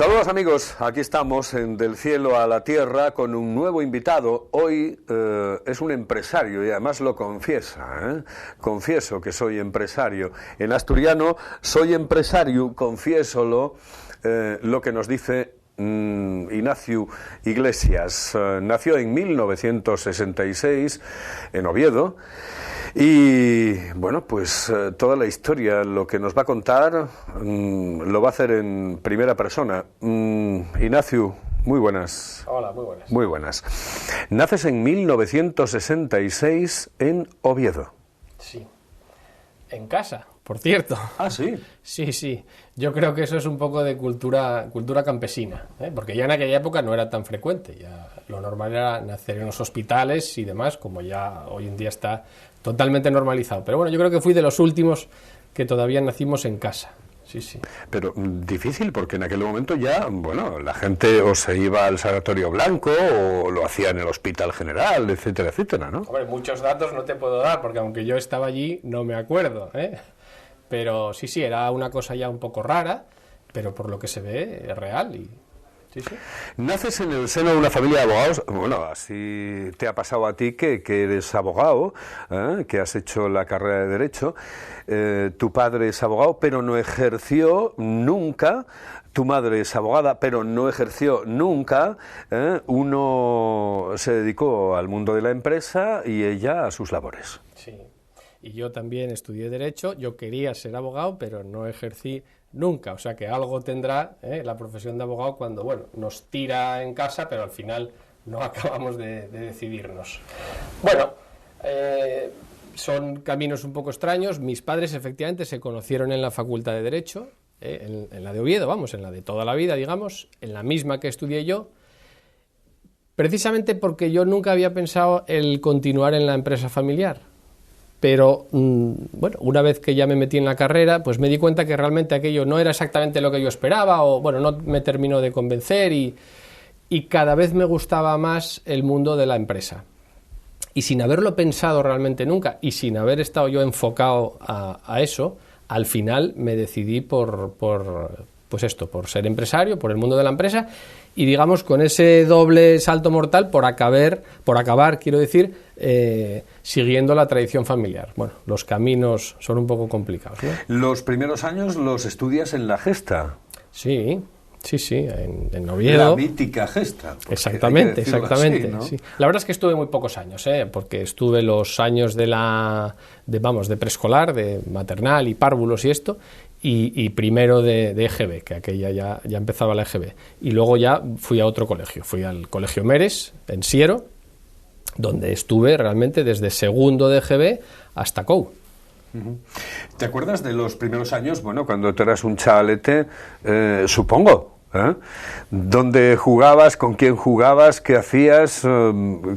Saludos amigos, aquí estamos en Del Cielo a la Tierra con un nuevo invitado. Hoy es un empresario y además lo confiesa, Confieso que soy empresario. En asturiano, soy empresario, confiésolo, lo que nos dice Ignacio Iglesias. Nació en 1966 en Oviedo. Y bueno, pues toda la historia, lo que nos va a contar, lo va a hacer en primera persona. Ignacio, muy buenas. Hola, muy buenas. Muy buenas. Naces en 1966 en Oviedo. Sí. En casa, por cierto. Ah, sí. Sí. Yo creo que eso es un poco de cultura campesina, porque ya en aquella época no era tan frecuente. Ya lo normal era nacer en los hospitales y demás, como ya hoy en día está totalmente normalizado. Pero bueno, yo creo que fui de los últimos que todavía nacimos en casa. Sí. Pero difícil, porque en aquel momento ya, bueno, la gente o se iba al Sanatorio Blanco o lo hacía en el Hospital General, etcétera, ¿no? Hombre, muchos datos no te puedo dar, porque aunque yo estaba allí, no me acuerdo, Pero sí, era una cosa ya un poco rara, pero por lo que se ve es real y... Sí. Naces en el seno de una familia de abogados. Bueno, así te ha pasado a ti que eres abogado, que has hecho la carrera de Derecho. Tu padre es abogado, pero no ejerció nunca. Tu madre es abogada, pero no ejerció nunca. Uno se dedicó al mundo de la empresa y ella a sus labores. Sí, y yo también estudié Derecho. Yo quería ser abogado, pero no ejercí nunca, o sea que algo tendrá la profesión de abogado cuando, bueno, nos tira en casa, pero al final no acabamos de decidirnos. Bueno, son caminos un poco extraños. Mis padres efectivamente se conocieron en la Facultad de Derecho, en la de Oviedo, vamos, en la de toda la vida, digamos, en la misma que estudié yo, precisamente porque yo nunca había pensado el continuar en la empresa familiar. Pero, bueno, una vez que ya me metí en la carrera, pues me di cuenta que realmente aquello no era exactamente lo que yo esperaba, o bueno, no me terminó de convencer y cada vez me gustaba más el mundo de la empresa. Y sin haberlo pensado realmente nunca, y sin haber estado yo enfocado a eso, al final me decidí por ser empresario, por el mundo de la empresa, y digamos con ese doble salto mortal por acabar, quiero decir, siguiendo la tradición familiar. Bueno, los caminos son un poco complicados, ¿no? Los primeros años los estudias en la Gesta. Sí, en Oviedo. La mítica Gesta. Exactamente. Así, ¿no? Sí. La verdad es que estuve muy pocos años, porque estuve los años de preescolar, de maternal y párvulos y esto, y primero de EGB, que aquella ya empezaba la EGB. Y luego ya fui a otro colegio, fui al Colegio Meres, en Siero, donde estuve realmente desde segundo de EGB hasta COU. ¿Te acuerdas de los primeros años, bueno, cuando tú eras un chavalete, supongo, ¿dónde jugabas, con quién jugabas, qué hacías,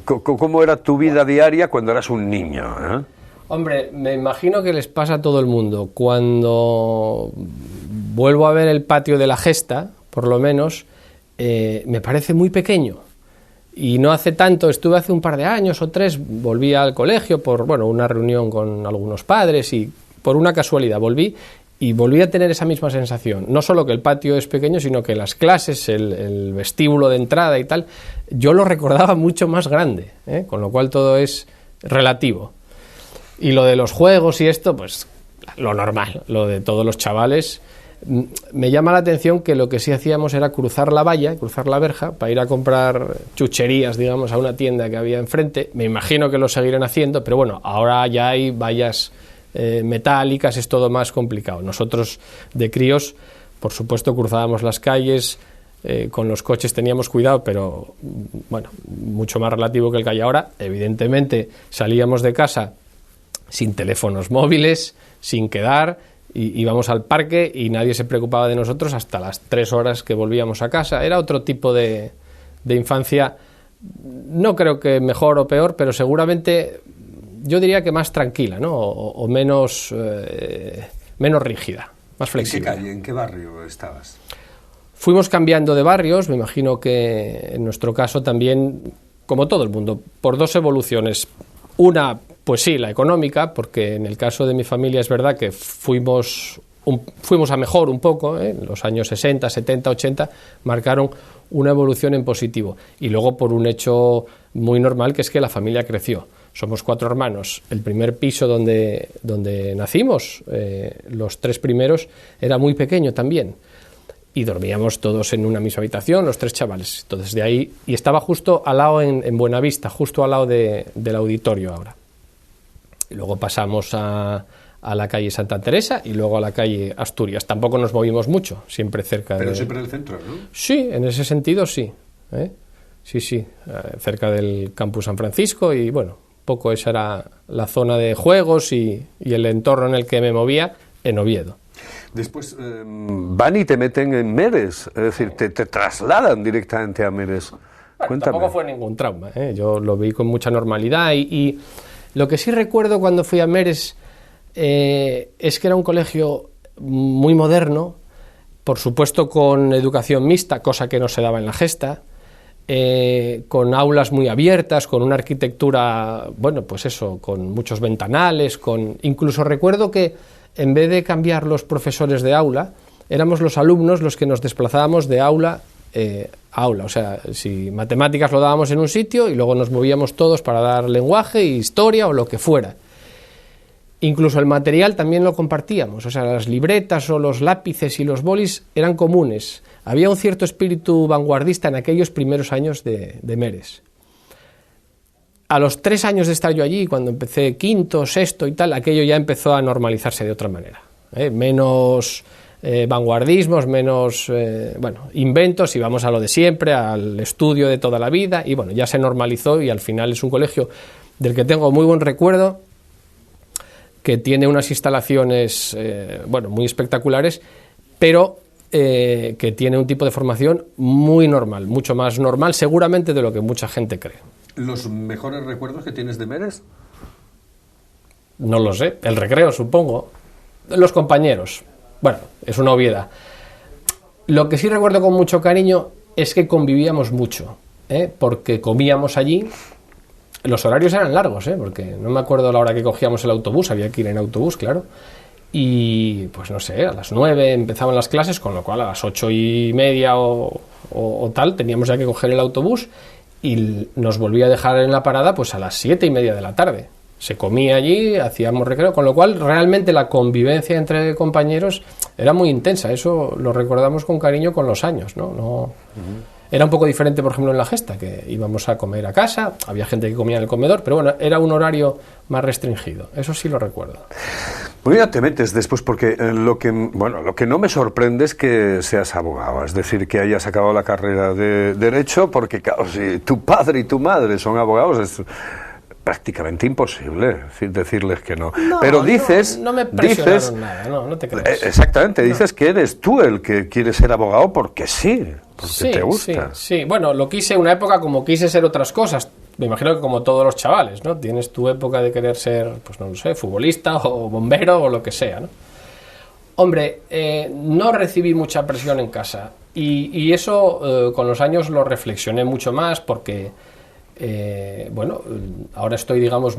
cómo era tu vida diaria cuando eras un niño? Hombre, me imagino que les pasa a todo el mundo. Cuando vuelvo a ver el patio de la Gesta, por lo menos, me parece muy pequeño. Y no hace tanto, estuve hace un par de años o 3, volví al colegio por una reunión con algunos padres y por una casualidad volví a tener esa misma sensación. No solo que el patio es pequeño, sino que las clases, el vestíbulo de entrada y tal, yo lo recordaba mucho más grande, con lo cual todo es relativo. Y lo de los juegos y esto, pues lo normal, lo de todos los chavales. Me llama la atención que lo que sí hacíamos era cruzar la valla, cruzar la verja, para ir a comprar chucherías, digamos, a una tienda que había enfrente. Me imagino que lo seguirán haciendo, pero bueno, ahora ya hay vallas metálicas, es todo más complicado. Nosotros, de críos, por supuesto, cruzábamos las calles, con los coches teníamos cuidado, pero bueno, mucho más relativo que el que hay ahora. Evidentemente, salíamos de casa sin teléfonos móviles, sin quedar, y íbamos al parque y nadie se preocupaba de nosotros hasta las 3 horas que volvíamos a casa. Era otro tipo de infancia, no creo que mejor o peor, pero seguramente yo diría que más tranquila, ¿no? O menos rígida, más flexible. ¿En qué calle, en qué barrio estabas? Fuimos cambiando de barrios, me imagino que en nuestro caso también, como todo el mundo, por 2 evoluciones. Una, pues sí, la económica, porque en el caso de mi familia es verdad que fuimos fuimos a mejor un poco, los años 60, 70, 80 marcaron una evolución en positivo, y luego por un hecho muy normal, que es que la familia creció. Somos 4 hermanos. El primer piso donde nacimos, los 3 primeros, era muy pequeño también, y dormíamos todos en una misma habitación, los 3 chavales. Entonces de ahí, y estaba justo al lado en Buenavista, justo al lado del auditorio ahora. Y luego pasamos a la calle Santa Teresa y luego a la calle Asturias. Tampoco nos movimos mucho, siempre cerca Pero siempre en el centro, ¿no? Sí, en ese sentido sí. Sí, cerca del Campus San Francisco, y bueno, poco esa era la zona de juegos y el entorno en el que me movía en Oviedo. Después van y te meten en Meres, es decir, te trasladan directamente a Meres. Bueno, tampoco fue ningún trauma, yo lo vi con mucha normalidad, y lo que sí recuerdo cuando fui a Meres es que era un colegio muy moderno, por supuesto con educación mixta, cosa que no se daba en la Gesta, con aulas muy abiertas, con una arquitectura, bueno, pues eso, con muchos ventanales, incluso recuerdo que en vez de cambiar los profesores de aula, éramos los alumnos los que nos desplazábamos de aula a aula. O sea, si matemáticas lo dábamos en un sitio y luego nos movíamos todos para dar lenguaje, historia o lo que fuera. Incluso el material también lo compartíamos, o sea, las libretas o los lápices y los bolis eran comunes. Había un cierto espíritu vanguardista en aquellos primeros años de Meres. A los 3 años de estar yo allí, cuando empecé quinto, sexto y tal, aquello ya empezó a normalizarse de otra manera. Menos vanguardismos, menos inventos, y vamos a lo de siempre, al estudio de toda la vida, y bueno, ya se normalizó, y al final es un colegio del que tengo muy buen recuerdo, que tiene unas instalaciones muy espectaculares, pero que tiene un tipo de formación muy normal, mucho más normal seguramente de lo que mucha gente cree. ¿Los mejores recuerdos que tienes de Meres? No lo sé, el recreo supongo, los compañeros, bueno, es una obviedad. Lo que sí recuerdo con mucho cariño es que convivíamos mucho, porque comíamos allí. Los horarios eran largos, porque no me acuerdo la hora que cogíamos el autobús, había que ir en autobús, claro, y pues no sé, a las 9 empezaban las clases, con lo cual a las 8:30 o tal teníamos ya que coger el autobús, y nos volvía a dejar en la parada pues a las 7:30 de la tarde. Se comía allí, hacíamos recreo, con lo cual realmente la convivencia entre compañeros era muy intensa. Eso lo recordamos con cariño con los años, ¿no? Era un poco diferente, por ejemplo, en la Gesta, que íbamos a comer a casa, había gente que comía en el comedor, pero bueno, era un horario más restringido. Eso sí lo recuerdo. Bueno, ya te metes después, porque lo que no me sorprende es que seas abogado, es decir, que hayas acabado la carrera de Derecho, porque claro, si tu padre y tu madre son abogados, es prácticamente imposible decirles que no. Pero dices... No me presionaron nada, no te creas. Exactamente, dices que eres tú el que quiere ser abogado porque sí, porque te gusta. Sí, bueno, lo quise una época como quise ser otras cosas. Me imagino que como todos los chavales, ¿no? Tienes tu época de querer ser, pues no lo sé, futbolista o bombero o lo que sea, ¿no? Hombre, no recibí mucha presión en casa, y eso con los años lo reflexioné mucho más, porque ahora estoy, digamos,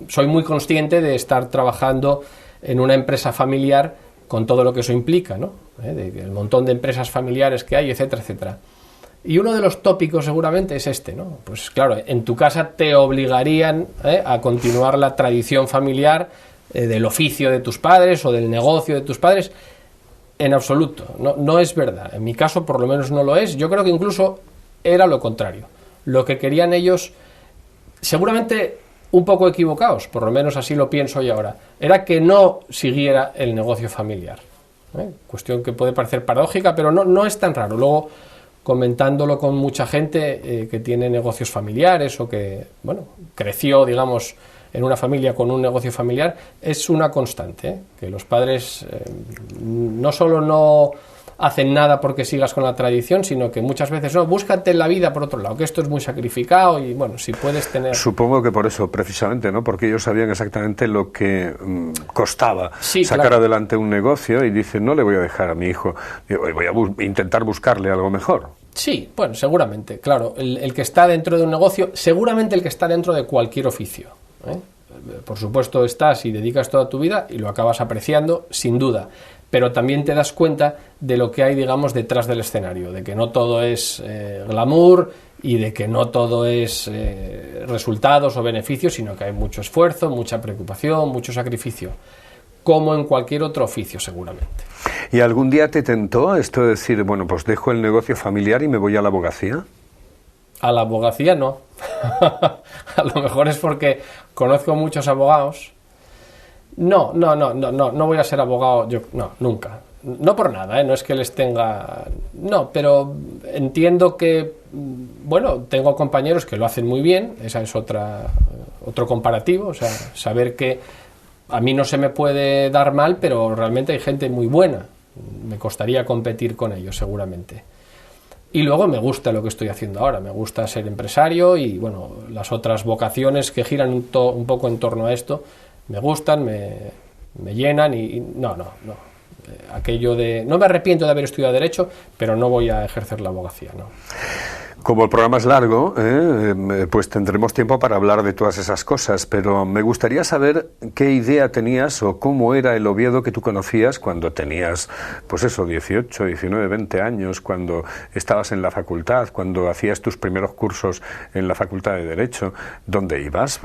soy muy consciente de estar trabajando en una empresa familiar con todo lo que eso implica, ¿no? El montón de empresas familiares que hay, etcétera, etcétera. Y uno de los tópicos seguramente es este, ¿no? Pues claro, en tu casa te obligarían a continuar la tradición familiar del oficio de tus padres o del negocio de tus padres. En absoluto, no es verdad. En mi caso, por lo menos, no lo es. Yo creo que incluso era lo contrario. Lo que querían ellos, seguramente un poco equivocados, por lo menos así lo pienso yo ahora, era que no siguiera el negocio familiar. Cuestión que puede parecer paradójica, pero no es tan raro. Luego, comentándolo con mucha gente que tiene negocios familiares o que, creció, digamos, en una familia con un negocio familiar, es una constante, que los padres no solo no hacen nada porque sigas con la tradición, sino que muchas veces búscate la vida por otro lado, que esto es muy sacrificado, y bueno, si puedes tener... Supongo que por eso, precisamente, ¿no? Porque ellos sabían exactamente lo que costaba sacar adelante un negocio, y dicen, no le voy a dejar a mi hijo, voy a intentar buscarle algo mejor. Sí, bueno, seguramente, claro, el que está dentro de un negocio, seguramente el que está dentro de cualquier oficio, Por supuesto, estás y dedicas toda tu vida y lo acabas apreciando, sin duda. pero también te das cuenta de lo que hay, digamos, detrás del escenario, de que no todo es glamour y de que no todo es resultados o beneficios, sino que hay mucho esfuerzo, mucha preocupación, mucho sacrificio, como en cualquier otro oficio seguramente. ¿Y algún día te tentó esto de decir, bueno, pues dejo el negocio familiar y me voy a la abogacía? A la abogacía no. A lo mejor es porque conozco muchos abogados. No voy a ser abogado, no, nunca. No por nada, no es que les tenga... No, pero entiendo que, bueno, tengo compañeros que lo hacen muy bien, esa es otro comparativo, o sea, saber que a mí no se me puede dar mal, pero realmente hay gente muy buena. Me costaría competir con ellos, seguramente. Y luego me gusta lo que estoy haciendo ahora, me gusta ser empresario y, bueno, las otras vocaciones que giran un poco en torno a esto me gustan, me llenan y no. Aquello de... No me arrepiento de haber estudiado Derecho, pero no voy a ejercer la abogacía, no. Como el programa es largo, pues tendremos tiempo para hablar de todas esas cosas, pero me gustaría saber qué idea tenías o cómo era el Oviedo que tú conocías cuando tenías, pues eso, 18, 19, 20 años, cuando estabas en la facultad, cuando hacías tus primeros cursos en la Facultad de Derecho. ¿Dónde ibas?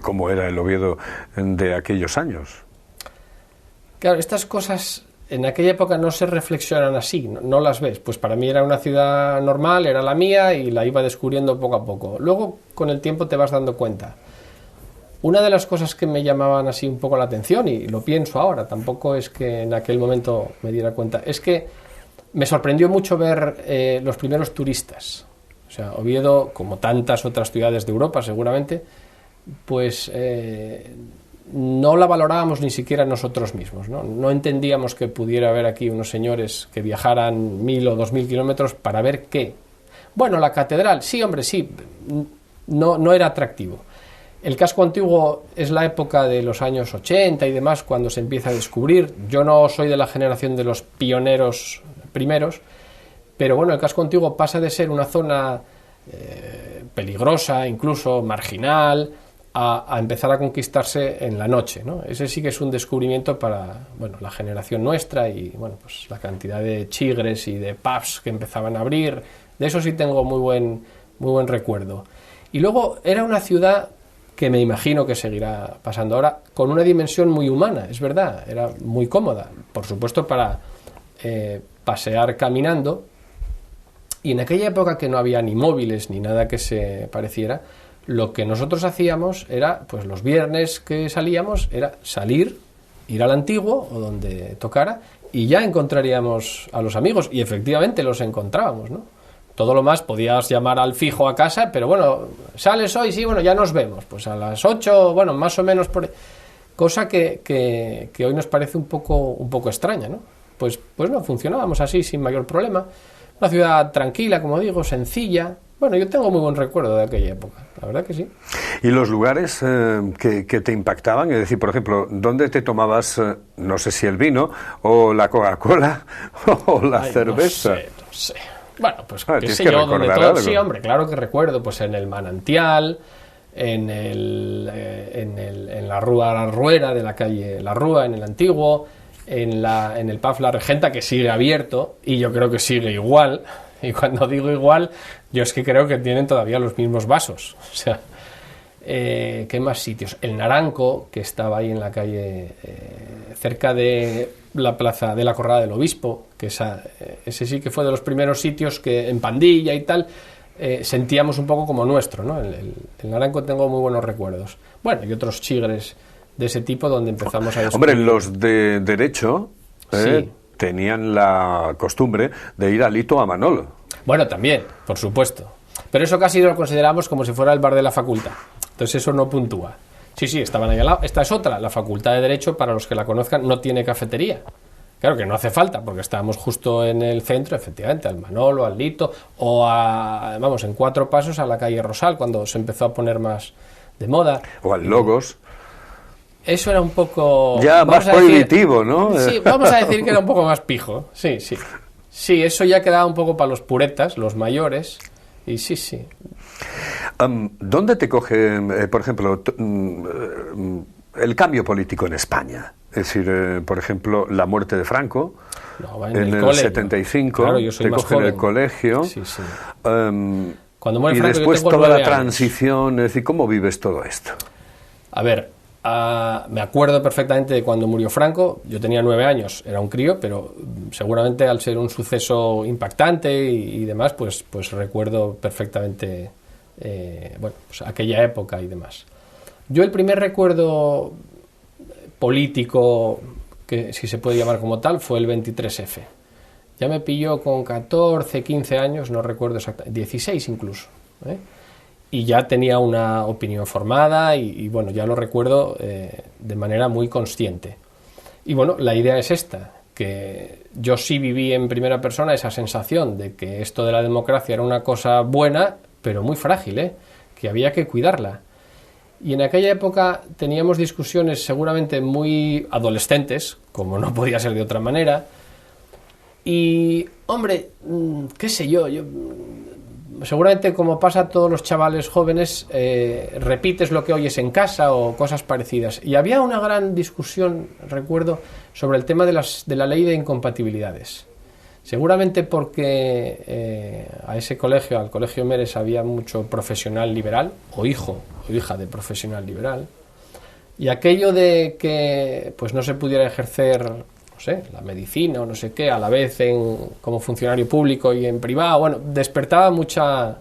¿Cómo era el Oviedo de aquellos años? Claro, estas cosas... En aquella época no se reflexionan así, no las ves. Pues para mí era una ciudad normal, era la mía y la iba descubriendo poco a poco. Luego, con el tiempo te vas dando cuenta. Una de las cosas que me llamaban así un poco la atención, y lo pienso ahora, tampoco es que en aquel momento me diera cuenta, es que me sorprendió mucho ver los primeros turistas. O sea, Oviedo, como tantas otras ciudades de Europa seguramente, pues... no la valorábamos ni siquiera nosotros mismos, ¿no? No entendíamos que pudiera haber aquí unos señores que viajaran 1.000 o 2.000 kilómetros para ver qué. Bueno, la catedral, sí, hombre, sí, no era atractivo. El casco antiguo es la época de los años 80 y demás, cuando se empieza a descubrir. Yo no soy de la generación de los pioneros primeros, pero bueno, el casco antiguo pasa de ser una zona peligrosa, incluso marginal, a empezar a conquistarse en la noche, ¿no? Ese sí que es un descubrimiento para, bueno, la generación nuestra y, bueno, pues la cantidad de chigres y de pubs que empezaban a abrir, de eso sí tengo muy buen recuerdo. Y luego era una ciudad que me imagino que seguirá pasando ahora, con una dimensión muy humana, es verdad, era muy cómoda, por supuesto para pasear caminando, y en aquella época que no había ni móviles ni nada que se pareciera, lo que nosotros hacíamos era, pues los viernes que salíamos, era salir, ir al Antiguo o donde tocara y ya encontraríamos a los amigos y efectivamente los encontrábamos, ¿no? Todo lo más podías llamar al fijo a casa, pero bueno, ¿sales hoy? Sí, bueno, ya nos vemos, pues a las 8, bueno, más o menos por... Cosa que hoy nos parece un poco extraña, ¿no? Pues no, funcionábamos así sin mayor problema. Una ciudad tranquila, como digo, sencilla. Bueno, yo tengo muy buen recuerdo de aquella época, la verdad que sí. ¿Y los lugares que te impactaban? Es decir, por ejemplo, ¿dónde te tomabas, no sé si el vino, o la Coca-Cola, o la cerveza? No sé. Bueno, pues qué sé yo, donde todo... Algo. Sí, hombre, claro que recuerdo, pues en el Manantial, en la Rúa La Ruera de la calle La Rúa, en el Antiguo, en el pub La Regenta, que sigue abierto, y yo creo que sigue igual. Y cuando digo igual, yo es que creo que tienen todavía los mismos vasos. O sea, ¿qué más sitios? El Naranco, que estaba ahí en la calle, cerca de la plaza de la Corrada del Obispo, que ese sí que fue de los primeros sitios que en pandilla y tal, sentíamos un poco como nuestro, ¿no? El Naranco tengo muy buenos recuerdos. Bueno, y otros chigres de ese tipo donde empezamos a descubrir. Hombre, los de Derecho... Sí. Tenían la costumbre de ir al Hito a Manolo. Bueno, también, por supuesto. Pero eso casi lo consideramos como si fuera el bar de la facultad. Entonces eso no puntúa. Sí, estaban ahí al lado. Esta es otra. La Facultad de Derecho, para los que la conozcan, no tiene cafetería. Claro que no hace falta, porque estábamos justo en el centro, efectivamente, al Manolo, al Lito, o en 4 pasos a la calle Rosal, cuando se empezó a poner más de moda. O al Logos. Eso era un poco... Ya más prohibitivo, ¿no? Sí, vamos a decir que era un poco más pijo. Sí. Sí, eso ya quedaba un poco para los puretas, los mayores. Y sí. ¿Dónde te coge, por ejemplo, el cambio político en España. Es decir, por ejemplo, la muerte de Franco en el 75, claro, yo soy te más coge en joven. el colegio. Sí, sí. Y Cuando muere Franco, después yo tengo toda la 9 años. transición, es decir, ¿cómo vives todo esto? A ver, me acuerdo perfectamente de cuando murió Franco. Yo tenía 9 años, era un crío, pero seguramente al ser un suceso impactante y demás, pues recuerdo perfectamente pues aquella época y demás. Yo el primer recuerdo político, que si se puede llamar como tal, fue el 23F. Ya me pilló con 14, 15 años, no recuerdo exactamente, 16 incluso, ¿eh? Y ya tenía una opinión formada y bueno, ya lo recuerdo de manera muy consciente. Y bueno, la idea es esta, que yo sí viví en primera persona esa sensación de que esto de la democracia era una cosa buena, pero muy frágil, que había que cuidarla. Y en aquella época teníamos discusiones seguramente muy adolescentes, como no podía ser de otra manera. Y, hombre, qué sé yo seguramente, como pasa a todos los chavales jóvenes, repites lo que oyes en casa o cosas parecidas. Y había una gran discusión, recuerdo, sobre el tema de la ley de incompatibilidades. Seguramente porque a ese colegio, al Colegio Meres, había mucho profesional liberal, o hijo o hija de profesional liberal, y aquello de que pues no se pudiera ejercer, no sé, la medicina o no sé qué, a la vez como funcionario público y en privado, bueno, despertaba mucha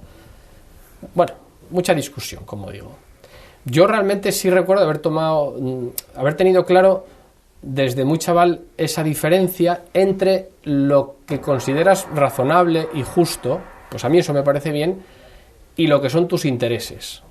discusión, como digo. Yo realmente sí recuerdo haber tenido claro desde muy chaval esa diferencia entre lo que consideras razonable y justo, pues a mí eso me parece bien, y lo que son tus intereses.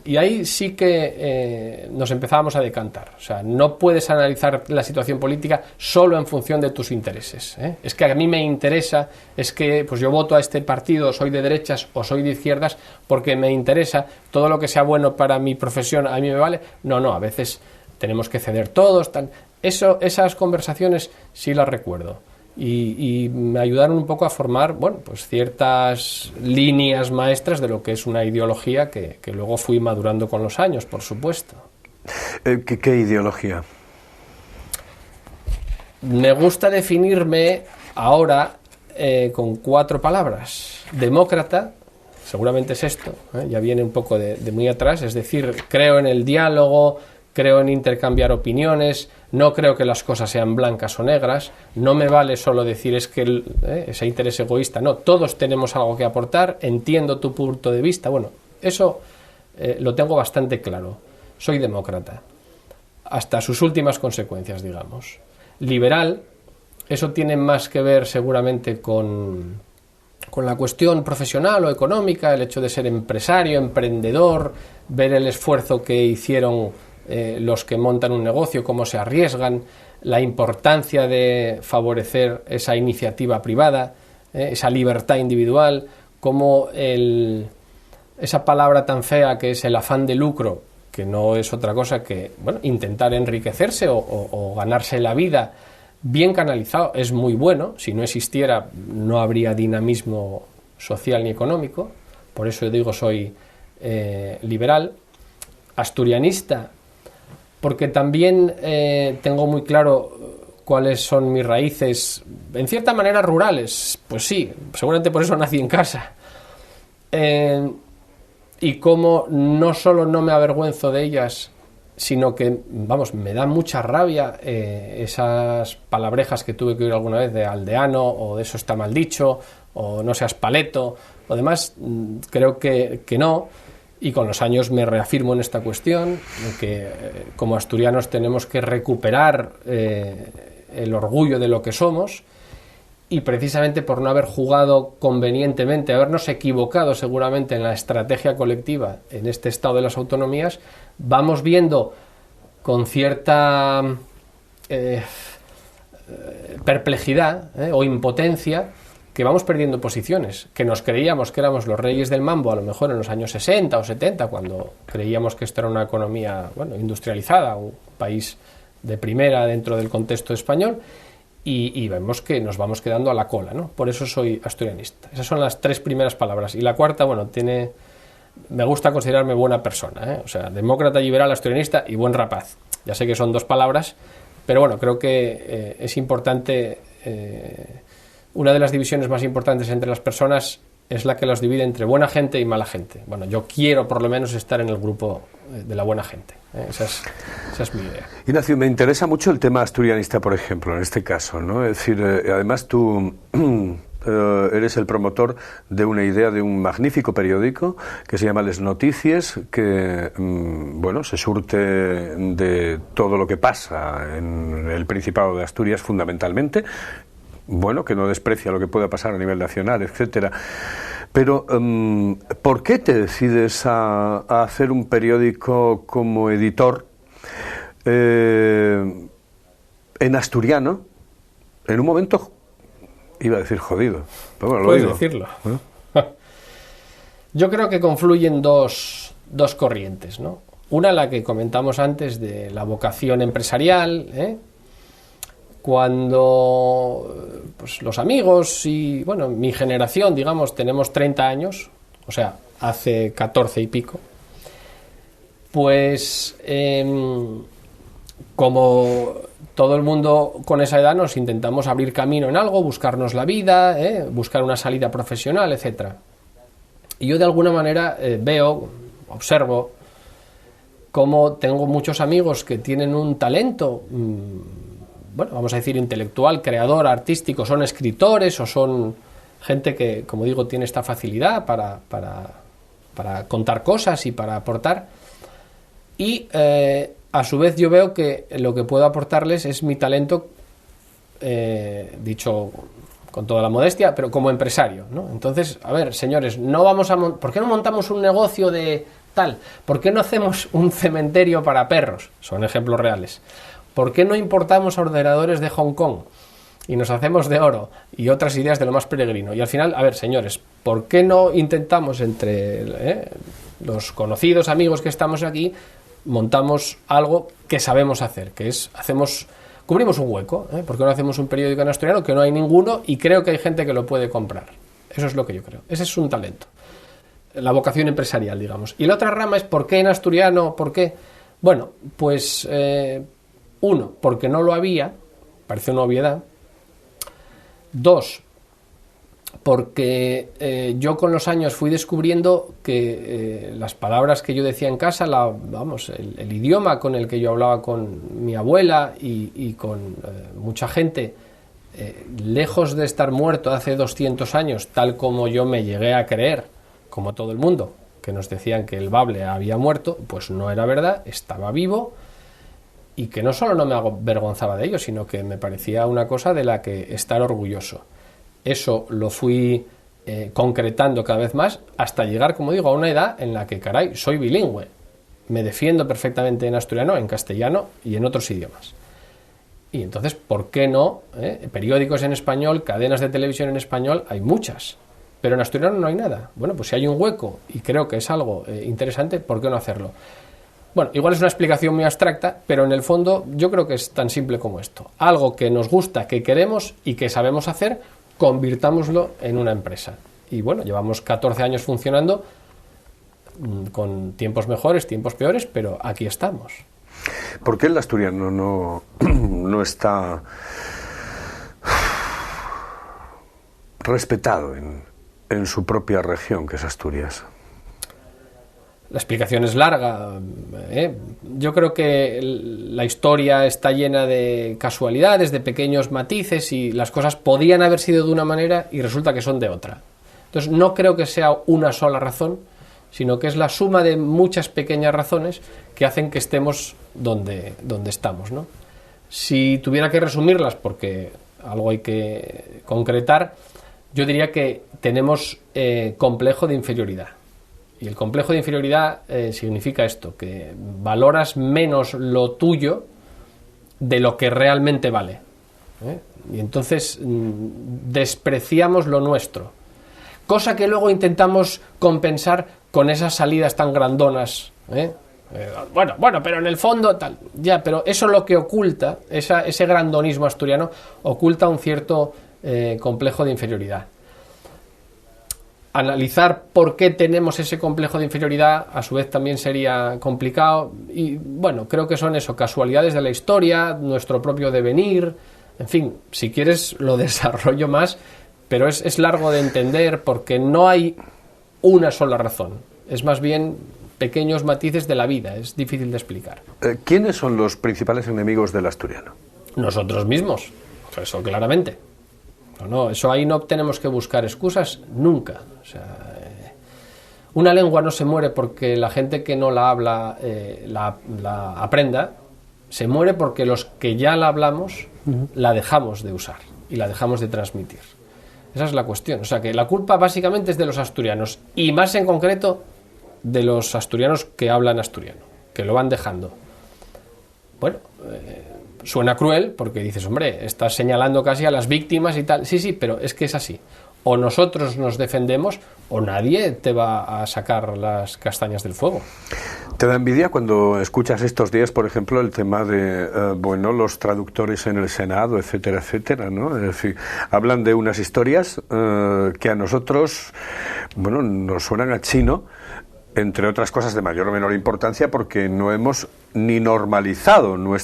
Y ahí sí que nos empezábamos a decantar. O sea, no puedes analizar la situación política solo en función de tus intereses, ¿eh? Es que a mí me interesa, es que pues yo voto a este partido, soy de derechas o soy de izquierdas, porque me interesa, todo lo que sea bueno para mi profesión a mí me vale. No, a veces tenemos que ceder todos, tal. Esas conversaciones sí las recuerdo. Y me ayudaron un poco a formar, bueno, pues ciertas líneas maestras de lo que es una ideología que luego fui madurando con los años, por supuesto. ¿Qué ideología? Me gusta definirme ahora con 4 palabras. Demócrata, seguramente es esto, ya viene un poco de muy atrás, es decir, creo en el diálogo, creo en intercambiar opiniones, no creo que las cosas sean blancas o negras, no me vale solo decir es que ese interés egoísta, no, todos tenemos algo que aportar, entiendo tu punto de vista, bueno, eso lo tengo bastante claro, soy demócrata, hasta sus últimas consecuencias, digamos. Liberal, eso tiene más que ver seguramente con la cuestión profesional o económica, el hecho de ser empresario, emprendedor, ver el esfuerzo que hicieron los que montan un negocio, cómo se arriesgan, la importancia de favorecer esa iniciativa privada, esa libertad individual, cómo esa palabra tan fea que es el afán de lucro, que no es otra cosa que intentar enriquecerse o ganarse la vida, bien canalizado, es muy bueno. Si no existiera, no habría dinamismo social ni económico. Por eso digo, soy liberal, asturianista, porque también tengo muy claro cuáles son mis raíces, en cierta manera rurales, pues sí, seguramente por eso nací en casa, y cómo no solo no me avergüenzo de ellas, sino que, me da mucha rabia esas palabrejas que tuve que oír alguna vez de aldeano, o de eso está mal dicho, o no seas paleto, o demás. Creo que no. Y con los años me reafirmo en esta cuestión, en que como asturianos tenemos que recuperar el orgullo de lo que somos, y precisamente por no haber jugado convenientemente, habernos equivocado seguramente en la estrategia colectiva en este estado de las autonomías, vamos viendo con cierta perplejidad o impotencia que vamos perdiendo posiciones, que nos creíamos que éramos los reyes del mambo a lo mejor en los años 60 o 70, cuando creíamos que esto era una economía industrializada, un país de primera dentro del contexto español, y vemos que nos vamos quedando a la cola, ¿no? Por eso soy asturianista. Esas son las 3 primeras palabras. Y la cuarta, me gusta considerarme buena persona, ¿eh? O sea, demócrata, liberal, asturianista y buen rapaz. Ya sé que son dos palabras, pero bueno, creo que es importante. Una de las divisiones más importantes entre las personas es la que los divide entre buena gente y mala gente. Bueno, yo quiero por lo menos estar en el grupo de la buena gente. Esa es mi idea. Ignacio, me interesa mucho el tema asturianista, por ejemplo, en este caso, ¿no? Es decir, además tú eres el promotor de una idea de un magnífico periódico que se llama Les Notícies, que bueno, se surte de todo lo que pasa en el Principado de Asturias fundamentalmente, bueno, que no desprecia lo que pueda pasar a nivel nacional, etcétera. Pero ¿por qué te decides a hacer un periódico como editor en asturiano en un momento, iba a decir jodido, pero bueno, puedes decirlo? Yo creo que confluyen dos corrientes, ¿no? Una, la que comentamos antes, de la vocación empresarial, cuando pues, los amigos y, bueno, mi generación, digamos, tenemos 30 años, o sea, hace 14 y pico, pues como todo el mundo con esa edad nos intentamos abrir camino en algo, buscarnos la vida, buscar una salida profesional, etcétera. Y yo de alguna manera observo cómo tengo muchos amigos que tienen un talento, bueno, vamos a decir intelectual, creador, artístico, son escritores o son gente que, como digo, tiene esta facilidad para contar cosas y para aportar. Y a su vez yo veo que lo que puedo aportarles es mi talento, dicho con toda la modestia, pero como empresario, ¿no? Entonces, a ver, señores, ¿por qué no montamos un negocio de tal? ¿Por qué no hacemos un cementerio para perros? Son ejemplos reales. ¿Por qué no importamos ordenadores de Hong Kong y nos hacemos de oro y otras ideas de lo más peregrino? Y al final, a ver, señores, ¿por qué no intentamos entre los conocidos amigos que estamos aquí, montamos algo que sabemos hacer, que es cubrimos un hueco? ¿Por qué no hacemos un periódico en asturiano que no hay ninguno y creo que hay gente que lo puede comprar? Eso es lo que yo creo. Ese es un talento. La vocación empresarial, digamos. Y la otra rama es ¿por qué en asturiano? ¿Por qué? Bueno, pues uno, porque no lo había, parece una obviedad. Dos, porque yo con los años fui descubriendo que las palabras que yo decía en casa, el idioma con el que yo hablaba con mi abuela y con mucha gente, lejos de estar muerto hace 200 años, tal como yo me llegué a creer, como todo el mundo, que nos decían que el bable había muerto, pues no era verdad, estaba vivo, y que no solo no me avergonzaba de ello, sino que me parecía una cosa de la que estar orgulloso. Eso lo fui concretando cada vez más hasta llegar, como digo, a una edad en la que, caray, soy bilingüe. Me defiendo perfectamente en asturiano, en castellano y en otros idiomas. Y entonces, ¿por qué no? Periódicos en español, cadenas de televisión en español, hay muchas. Pero en asturiano no hay nada. Bueno, pues si hay un hueco y creo que es algo interesante, ¿por qué no hacerlo? Bueno, igual es una explicación muy abstracta, pero en el fondo yo creo que es tan simple como esto. Algo que nos gusta, que queremos y que sabemos hacer, convirtámoslo en una empresa. Y bueno, llevamos 14 años funcionando, con tiempos mejores, tiempos peores, pero aquí estamos. ¿Por qué el asturiano no está respetado en su propia región, que es Asturias? La explicación es larga. Yo creo que la historia está llena de casualidades, de pequeños matices, y las cosas podían haber sido de una manera y resulta que son de otra. Entonces no creo que sea una sola razón, sino que es la suma de muchas pequeñas razones que hacen que estemos donde estamos, ¿no? Si tuviera que resumirlas, porque algo hay que concretar, yo diría que tenemos complejo de inferioridad. Y el complejo de inferioridad significa esto, que valoras menos lo tuyo de lo que realmente vale. Y entonces despreciamos lo nuestro. Cosa que luego intentamos compensar con esas salidas tan grandonas. Bueno, pero en el fondo tal. Ya, pero eso lo que oculta, ese grandonismo asturiano, oculta un cierto complejo de inferioridad. analizar por qué tenemos ese complejo de inferioridad a su vez también sería complicado y bueno, creo que son eso, casualidades de la historia, nuestro propio devenir, en fin, si quieres lo desarrollo más, pero es largo de entender porque no hay una sola razón, es más bien pequeños matices de la vida, es difícil de explicar. ¿Quiénes son los principales enemigos del asturiano? Nosotros mismos, eso claramente. No, eso ahí no tenemos que buscar excusas nunca. O sea, una lengua no se muere porque la gente que no la habla la aprenda, se muere porque los que ya la hablamos la dejamos de usar y la dejamos de transmitir. Esa es la cuestión. O sea, que la culpa básicamente es de los asturianos y más en concreto de los asturianos que hablan asturiano, que lo van dejando. Bueno, suena cruel porque dices, hombre, estás señalando casi a las víctimas y tal. Sí, pero es que es así. O nosotros nos defendemos o nadie te va a sacar las castañas del fuego. ¿Te da envidia cuando escuchas estos días, por ejemplo, el tema de, los traductores en el Senado, etcétera, etcétera, ¿no? Es decir, hablan de unas historias que a nosotros, nos suenan a chino, entre otras cosas de mayor o menor importancia, porque no hemos ni normalizado no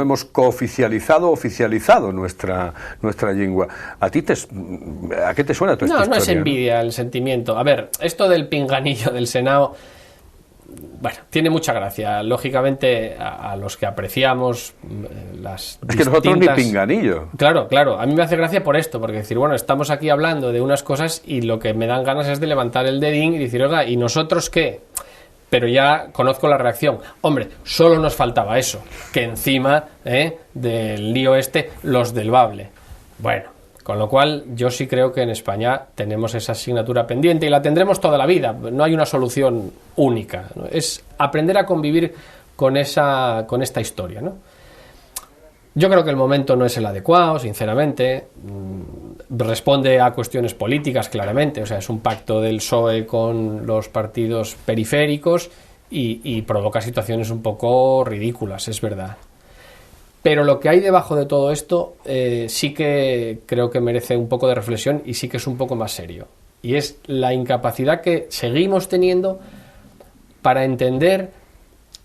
hemos oficializado nuestra lengua. ¿A ti a qué te suena toda esta historia? No es envidia el sentimiento. A ver, esto del pinganillo del Senado, bueno, tiene mucha gracia. Lógicamente, a los que apreciamos las Es que nosotros ni pinganillo. Claro. A mí me hace gracia por esto, porque decir, bueno, estamos aquí hablando de unas cosas y lo que me dan ganas es de levantar el dedín y decir, oiga, ¿y nosotros qué? Pero ya conozco la reacción. Hombre, solo nos faltaba eso, que encima del lío los del bable. Bueno, con lo cual yo sí creo que en España tenemos esa asignatura pendiente y la tendremos toda la vida. No hay una solución única, ¿no? Es aprender a convivir con esta historia, ¿no? Yo creo que el momento no es el adecuado, sinceramente. Responde a cuestiones políticas, claramente. O sea, es un pacto del PSOE con los partidos periféricos y provoca situaciones un poco ridículas, es verdad. Pero lo que hay debajo de todo esto sí que creo que merece un poco de reflexión y sí que es un poco más serio. Y es la incapacidad que seguimos teniendo para entender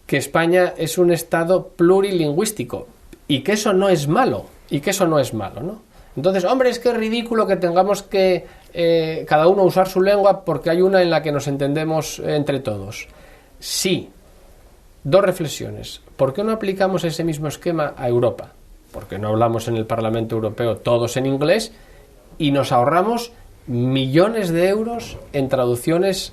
que España es un Estado plurilingüístico y que eso no es malo, ¿no? Entonces, hombre, es que es ridículo que tengamos que cada uno usar su lengua porque hay una en la que nos entendemos entre todos. Sí. Dos reflexiones. ¿Por qué no aplicamos ese mismo esquema a Europa? ¿Por qué no hablamos en el Parlamento Europeo todos en inglés y nos ahorramos millones de euros en traducciones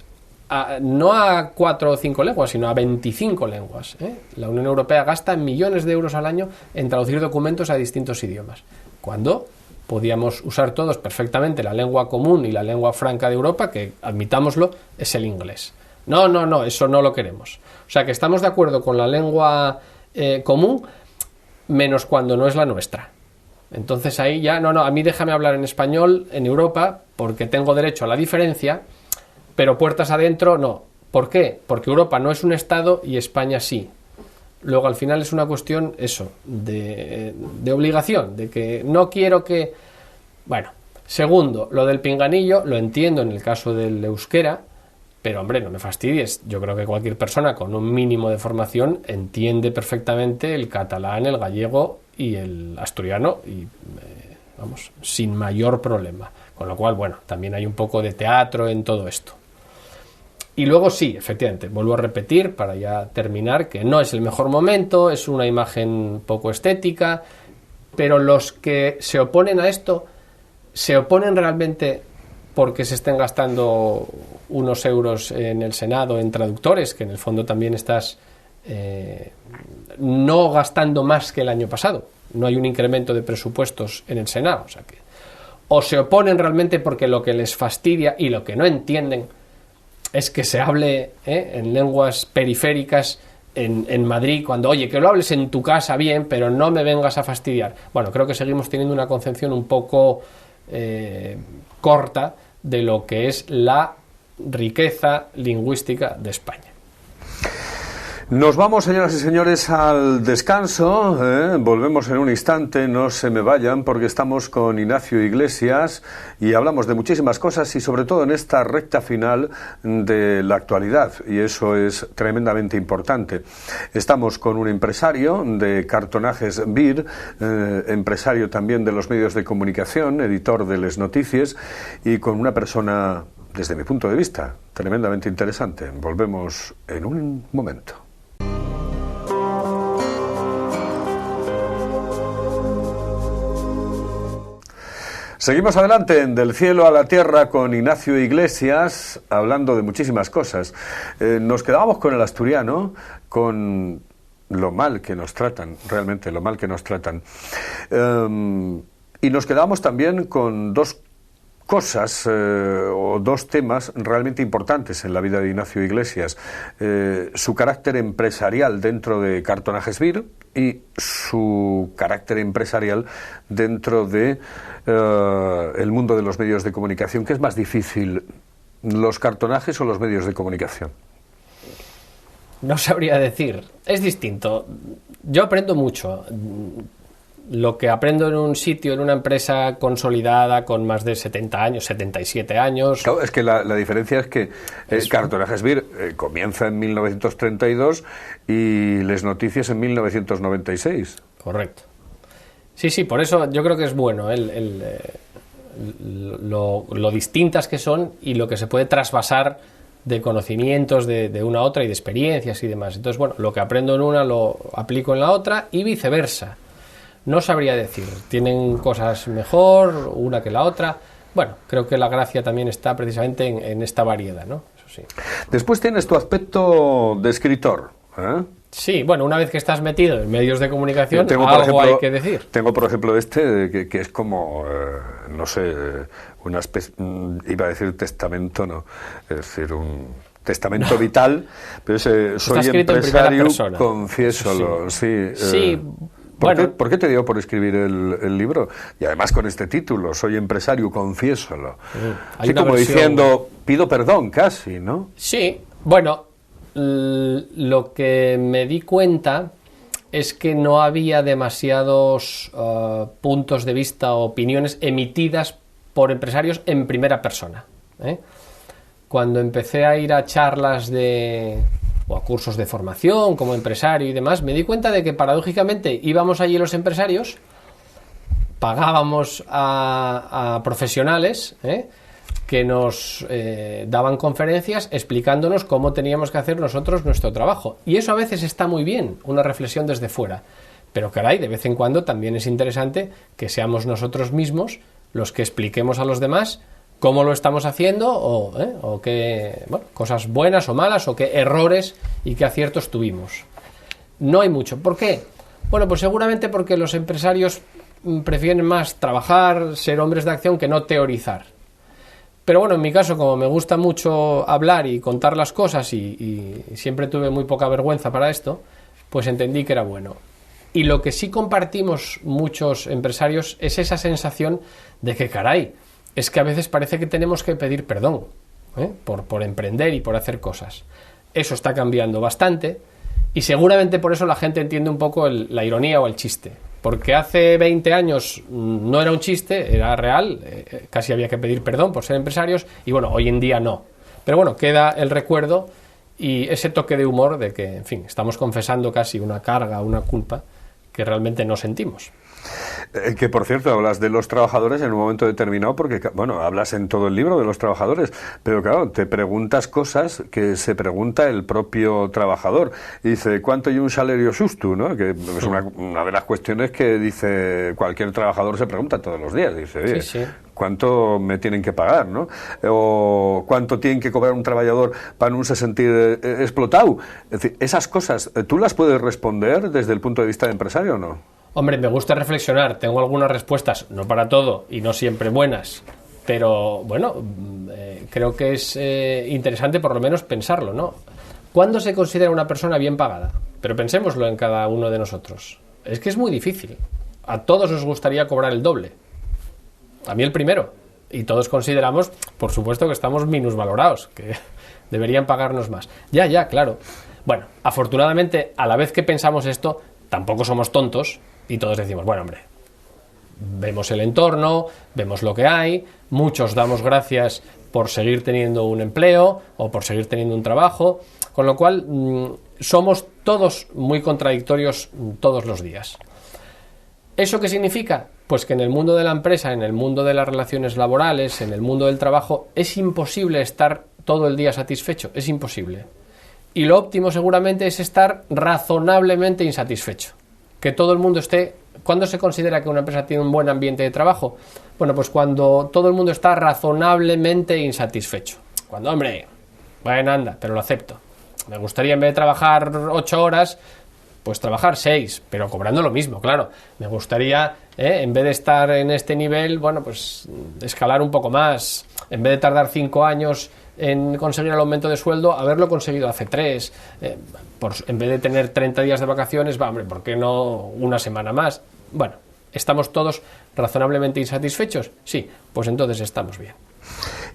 no a 4 o 5 lenguas, sino a 25 lenguas? La Unión Europea gasta millones de euros al año en traducir documentos a distintos idiomas. ¿Cuándo? Podíamos usar todos perfectamente la lengua común y la lengua franca de Europa, que, admitámoslo, es el inglés. No, eso no lo queremos. O sea, que estamos de acuerdo con la lengua común, menos cuando no es la nuestra. Entonces ahí ya, a mí déjame hablar en español en Europa, porque tengo derecho a la diferencia, pero puertas adentro no. ¿Por qué? Porque Europa no es un Estado y España sí. Luego al final es una cuestión, de obligación, de que no quiero que... Bueno, segundo, lo del pinganillo, lo entiendo en el caso del euskera, pero hombre, no me fastidies, yo creo que cualquier persona con un mínimo de formación entiende perfectamente el catalán, el gallego y el asturiano y sin mayor problema, con lo cual, también hay un poco de teatro en todo esto. Y luego sí, efectivamente, vuelvo a repetir para ya terminar, que no es el mejor momento, es una imagen poco estética, pero los que se oponen a esto, se oponen realmente porque se estén gastando unos euros en el Senado en traductores, que en el fondo también estás no gastando más que el año pasado. No hay un incremento de presupuestos en el Senado. O se oponen realmente porque lo que les fastidia y lo que no entienden es que se hable en lenguas periféricas en Madrid, cuando, oye, que lo hables en tu casa bien, pero no me vengas a fastidiar. Creo que seguimos teniendo una concepción un poco corta de lo que es la riqueza lingüística de España. Nos vamos, señoras y señores, al descanso. Volvemos en un instante, no se me vayan, porque estamos con Ignacio Iglesias y hablamos de muchísimas cosas y sobre todo en esta recta final de la actualidad, y eso es tremendamente importante. Estamos con un empresario de Cartonajes Vir, empresario también de los medios de comunicación, editor de Les Noticias, y con una persona, desde mi punto de vista, tremendamente interesante. Volvemos en un momento. Seguimos adelante en Del Cielo a la Tierra con Ignacio Iglesias, hablando de muchísimas cosas. Nos quedábamos con el asturiano, con lo mal que nos tratan, realmente lo mal que nos tratan. Y nos quedábamos también con dos cosas o dos temas realmente importantes en la vida de Ignacio Iglesias: su carácter empresarial dentro de Cartonajes Vir y su carácter empresarial dentro de el mundo de los medios de comunicación. ¿Qué es más difícil, los cartonajes o los medios de comunicación? No sabría decir, es distinto. Yo aprendo mucho. Lo que aprendo en un sitio, en una empresa consolidada con más de 70 años, 77 años... Claro, es que la diferencia es que Cartonajes Vir comienza en 1932 y Les Noticias en 1996. Correcto. Sí, por eso yo creo que es bueno lo distintas que son y lo que se puede trasvasar de conocimientos de una a otra y de experiencias y demás. Entonces, bueno, lo que aprendo en una lo aplico en la otra y viceversa. No sabría decir, tienen cosas mejor una que la otra. Bueno, creo que la gracia también está precisamente en esta variedad, ¿no? Eso sí. Después tienes tu aspecto de escritor, ¿eh? Sí, bueno, una vez que estás metido en medios de comunicación, algo hay que decir. Tengo, por ejemplo, que es como, no sé, una especie, iba a decir testamento, no, es decir, un testamento vital, pero soy empresario, confiésolo, sí. ¿Por qué te dio por escribir el libro? Y además con este título, soy empresario, confiésolo. Así como diciendo, pido perdón casi, ¿no? Sí, bueno, lo que me di cuenta es que no había demasiados puntos de vista o opiniones emitidas por empresarios en primera persona. Cuando empecé a ir a charlas o a cursos de formación como empresario y demás, me di cuenta de que paradójicamente íbamos allí los empresarios, pagábamos a profesionales que nos daban conferencias explicándonos cómo teníamos que hacer nosotros nuestro trabajo. Y eso a veces está muy bien, una reflexión desde fuera. Pero caray, de vez en cuando también es interesante que seamos nosotros mismos los que expliquemos a los demás cómo lo estamos haciendo o qué cosas buenas o malas o qué errores y qué aciertos tuvimos. No hay mucho. ¿Por qué? Bueno, pues seguramente porque los empresarios prefieren más trabajar, ser hombres de acción que no teorizar. Pero bueno, en mi caso, como me gusta mucho hablar y contar las cosas y siempre tuve muy poca vergüenza para esto, pues entendí que era bueno. Y lo que sí compartimos muchos empresarios es esa sensación de que, caray, es que a veces parece que tenemos que pedir perdón por emprender y por hacer cosas. Eso está cambiando bastante y seguramente por eso la gente entiende un poco la ironía o el chiste. Porque hace 20 años no era un chiste, era real, casi había que pedir perdón por ser empresarios y bueno, hoy en día no. Pero bueno, queda el recuerdo y ese toque de humor de que, en fin, estamos confesando casi una carga, una culpa que realmente no sentimos. Que por cierto, hablas de los trabajadores en un momento determinado porque, bueno, hablas en todo el libro de los trabajadores, pero claro, te preguntas cosas que se pregunta el propio trabajador. Y dice, ¿cuánto hay un salario justo? ¿No? Que es una de las cuestiones que dice cualquier trabajador se pregunta todos los días. Dice, oye, sí. ¿Cuánto me tienen que pagar? ¿No? O ¿cuánto tienen que cobrar un trabajador para no se sentir explotado? Es decir, esas cosas, ¿tú las puedes responder desde el punto de vista de empresario o no? Hombre, me gusta reflexionar, tengo algunas respuestas, no para todo y no siempre buenas, pero bueno, creo que es interesante por lo menos pensarlo, ¿no? ¿Cuándo se considera una persona bien pagada? Pero pensémoslo en cada uno de nosotros. Es que es muy difícil. A todos nos gustaría cobrar el doble. A mí el primero. Y todos consideramos, por supuesto, que estamos minusvalorados, que deberían pagarnos más. Ya, claro. Bueno, afortunadamente, a la vez que pensamos esto, tampoco somos tontos y todos decimos, bueno, hombre, vemos el entorno, vemos lo que hay, muchos damos gracias por seguir teniendo un empleo o por seguir teniendo un trabajo, con lo cual somos todos muy contradictorios todos los días. ¿Eso qué significa? Pues que en el mundo de la empresa, en el mundo de las relaciones laborales, en el mundo del trabajo, es imposible estar todo el día satisfecho, es imposible. Y lo óptimo seguramente es estar razonablemente insatisfecho. Que todo el mundo esté... ¿Cuándo se considera que una empresa tiene un buen ambiente de trabajo? Bueno, pues cuando todo el mundo está razonablemente insatisfecho. Cuando, hombre, bueno, anda, pero lo acepto. Me gustaría, en vez de trabajar 8 horas, pues trabajar 6, pero cobrando lo mismo, claro. Me gustaría, en vez de estar en este nivel, bueno, pues escalar un poco más. En vez de tardar 5 años en conseguir el aumento de sueldo, haberlo conseguido hace 3. En vez de tener 30 días de vacaciones, hombre, ¿por qué no una semana más? Bueno, ¿estamos todos razonablemente insatisfechos? Sí, pues entonces estamos bien.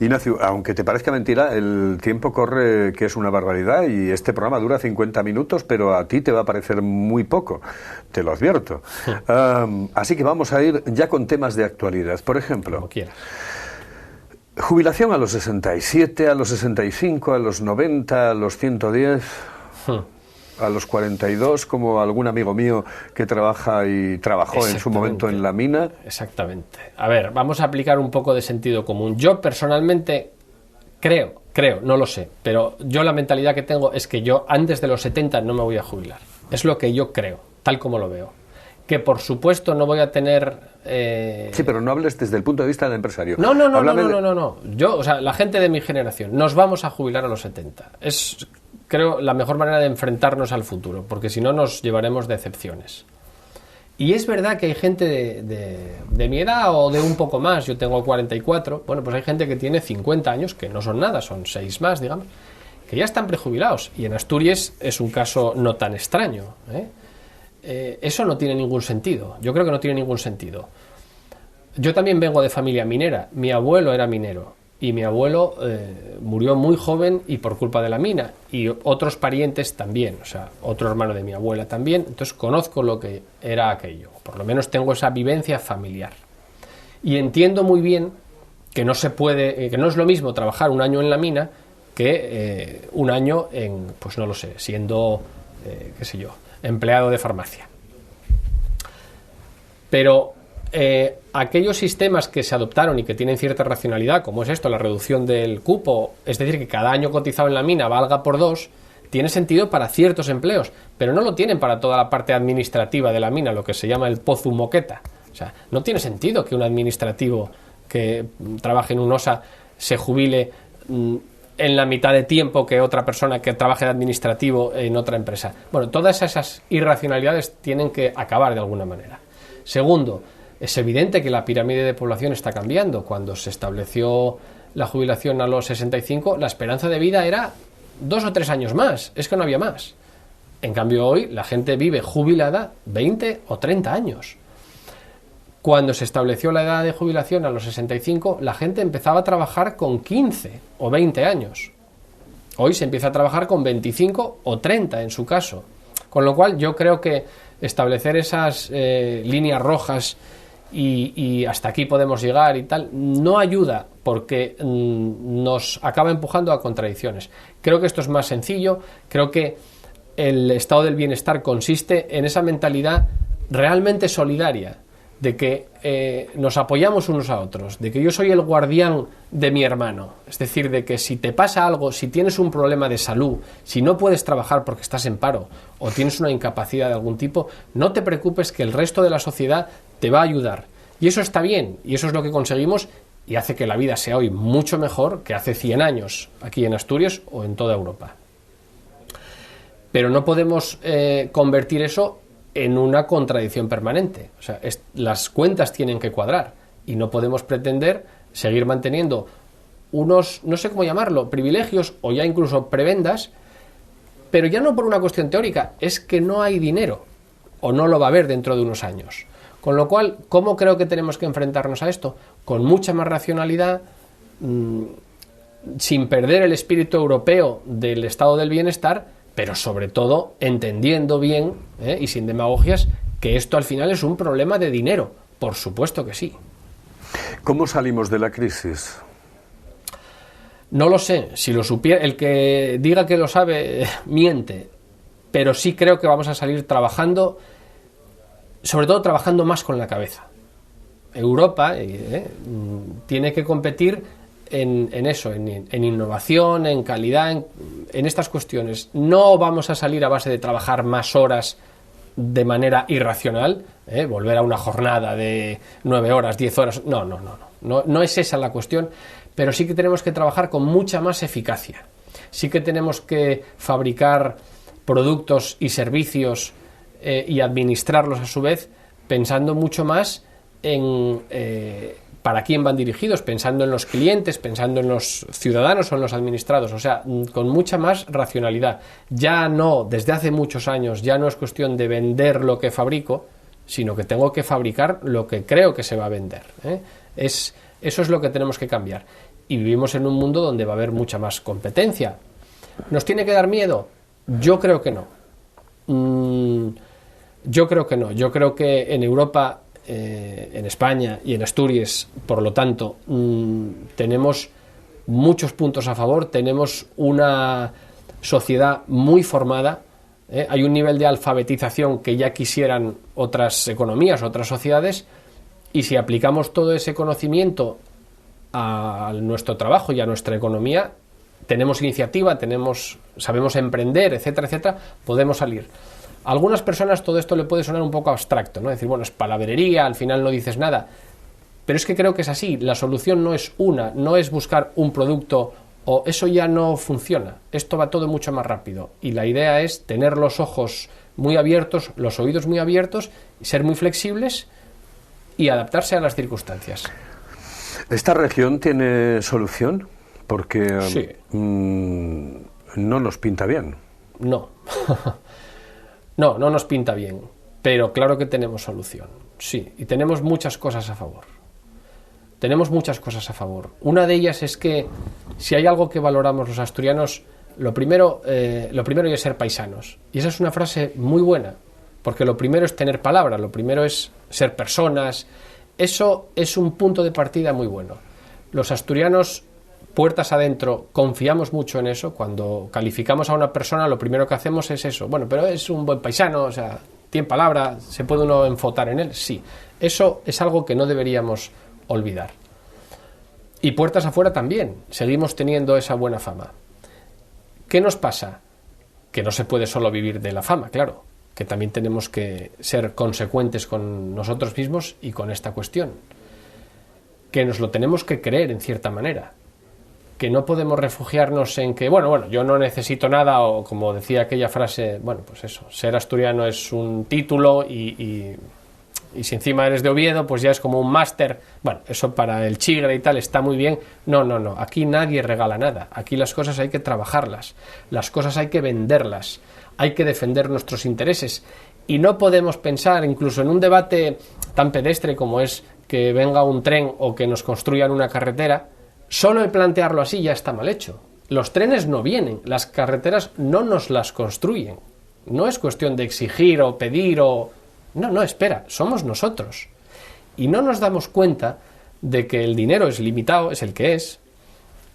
Ignacio, aunque te parezca mentira, el tiempo corre, que es una barbaridad, y este programa dura 50 minutos, pero a ti te va a parecer muy poco, te lo advierto. Así que vamos a ir ya con temas de actualidad. Por ejemplo, como quieras. Jubilación a los 67, a los 65, a los 90, a los 110... a los 42, como algún amigo mío que trabaja y trabajó en su momento en la mina. Exactamente. A ver, vamos a aplicar un poco de sentido común. Yo personalmente creo, no lo sé, pero yo la mentalidad que tengo es que yo antes de los 70 no me voy a jubilar. Es lo que yo creo, tal como lo veo. Que por supuesto no voy a tener... Sí, pero no hables desde el punto de vista del empresario. No. Yo, o sea, la gente de mi generación, nos vamos a jubilar a los 70. Es... creo, la mejor manera de enfrentarnos al futuro, porque si no nos llevaremos decepciones. Y es verdad que hay gente de mi edad o de un poco más, yo tengo 44, bueno, pues hay gente que tiene 50 años, que no son nada, son 6 más, digamos, que ya están prejubilados. Y en Asturias es un caso no tan extraño, eso no tiene ningún sentido, yo creo que no tiene ningún sentido. Yo también vengo de familia minera, mi abuelo era minero. Y mi abuelo murió muy joven y por culpa de la mina. Y otros parientes también, o sea, otro hermano de mi abuela también. Entonces conozco lo que era aquello. Por lo menos tengo esa vivencia familiar. Y entiendo muy bien que no se puede, que no es lo mismo trabajar un año en la mina que un año en, pues no lo sé, siendo, qué sé yo, empleado de farmacia. Pero... aquellos sistemas que se adoptaron y que tienen cierta racionalidad, como es esto, la reducción del cupo, es decir, que cada año cotizado en la mina valga por 2, tiene sentido para ciertos empleos, pero no lo tienen para toda la parte administrativa de la mina, lo que se llama el pozu moqueta. O sea, no tiene sentido que un administrativo que trabaje en un OSA se jubile en la mitad de tiempo que otra persona que trabaje de administrativo en otra empresa. Bueno, todas esas irracionalidades tienen que acabar de alguna manera. Segundo, es evidente que la pirámide de población está cambiando. Cuando se estableció la jubilación a los 65, la esperanza de vida era 2 o 3 años más, es que no había más. En cambio hoy la gente vive jubilada 20 o 30 años. Cuando se estableció la edad de jubilación a los 65, la gente empezaba a trabajar con 15 o 20 años. Hoy se empieza a trabajar con 25 o 30 en su caso. Con lo cual yo creo que establecer esas líneas rojas y hasta aquí podemos llegar y tal, no ayuda porque nos acaba empujando a contradicciones. Creo que esto es más sencillo, creo que el estado del bienestar consiste en esa mentalidad realmente solidaria, de que nos apoyamos unos a otros, de que yo soy el guardián de mi hermano, es decir, de que si te pasa algo, si tienes un problema de salud, si no puedes trabajar porque estás en paro o tienes una incapacidad de algún tipo, no te preocupes que el resto de la sociedad te va a ayudar. Y eso está bien, y eso es lo que conseguimos y hace que la vida sea hoy mucho mejor que hace 100 años aquí en Asturias o en toda Europa. Pero no podemos convertir eso en una contradicción permanente. O sea, las cuentas tienen que cuadrar y no podemos pretender seguir manteniendo unos, no sé cómo llamarlo, privilegios o ya incluso prebendas, pero ya no por una cuestión teórica, es que no hay dinero o no lo va a haber dentro de unos años. Con lo cual, ¿cómo creo que tenemos que enfrentarnos a esto? Con mucha más racionalidad, sin perder el espíritu europeo del estado del bienestar, pero sobre todo entendiendo bien y sin demagogias que esto al final es un problema de dinero. Por supuesto que sí. ¿Cómo salimos de la crisis? No lo sé. Si lo supiera, el que diga que lo sabe miente. Pero sí creo que vamos a salir trabajando, sobre todo trabajando más con la cabeza. Europa tiene que competir en eso, en innovación, en calidad, en estas cuestiones. No vamos a salir a base de trabajar más horas de manera irracional, volver a una jornada de 9 horas, 10 horas. No es esa la cuestión, pero sí que tenemos que trabajar con mucha más eficacia. Sí que tenemos que fabricar productos y servicios y administrarlos a su vez pensando mucho más en para quién van dirigidos, pensando en los clientes, pensando en los ciudadanos o en los administrados, o sea, con mucha más racionalidad. Ya no, desde hace muchos años, ya no es cuestión de vender lo que fabrico, sino que tengo que fabricar lo que creo que se va a vender. Eso es lo que tenemos que cambiar. Y vivimos en un mundo donde va a haber mucha más competencia. ¿Nos tiene que dar miedo? Yo creo que no. Yo creo que no. Yo creo que en Europa, en España y en Asturias, por lo tanto, tenemos muchos puntos a favor, tenemos una sociedad muy formada, hay un nivel de alfabetización que ya quisieran otras economías, otras sociedades, y si aplicamos todo ese conocimiento a nuestro trabajo y a nuestra economía, tenemos iniciativa, sabemos emprender, etcétera, etcétera, podemos salir. A algunas personas todo esto le puede sonar un poco abstracto, ¿no? Decir, bueno, es palabrería, al final no dices nada. Pero es que creo que es así. La solución no es buscar un producto o eso ya no funciona. Esto va todo mucho más rápido. Y la idea es tener los ojos muy abiertos, los oídos muy abiertos, ser muy flexibles y adaptarse a las circunstancias. ¿Esta región tiene solución? Porque sí. No nos pinta bien. No. No nos pinta bien, pero claro que tenemos solución, sí, y tenemos muchas cosas a favor. Tenemos muchas cosas a favor. Una de ellas es que si hay algo que valoramos los asturianos, lo primero es ser paisanos. Y esa es una frase muy buena, porque lo primero es tener palabra, lo primero es ser personas. Eso es un punto de partida muy bueno. Los asturianos, puertas adentro, confiamos mucho en eso. Cuando calificamos a una persona, lo primero que hacemos es eso. Bueno, pero es un buen paisano, o sea, tiene palabra, ¿se puede uno enfotar en él? Sí. Eso es algo que no deberíamos olvidar. Y puertas afuera también. Seguimos teniendo esa buena fama. ¿Qué nos pasa? Que no se puede solo vivir de la fama, claro. Que también tenemos que ser consecuentes con nosotros mismos y con esta cuestión. Que nos lo tenemos que creer en cierta manera. Que no podemos refugiarnos en que, bueno, yo no necesito nada, o como decía aquella frase, bueno, pues eso, ser asturiano es un título y si encima eres de Oviedo, pues ya es como un máster. Bueno, eso para el chigre y tal está muy bien. No, aquí nadie regala nada. Aquí las cosas hay que trabajarlas, las cosas hay que venderlas, hay que defender nuestros intereses. Y no podemos pensar, incluso en un debate tan pedestre como es que venga un tren o que nos construyan una carretera, solo el plantearlo así ya está mal hecho. Los trenes no vienen, las carreteras no nos las construyen. No es cuestión de exigir o pedir o... No, espera, somos nosotros. Y no nos damos cuenta de que el dinero es limitado, es el que es,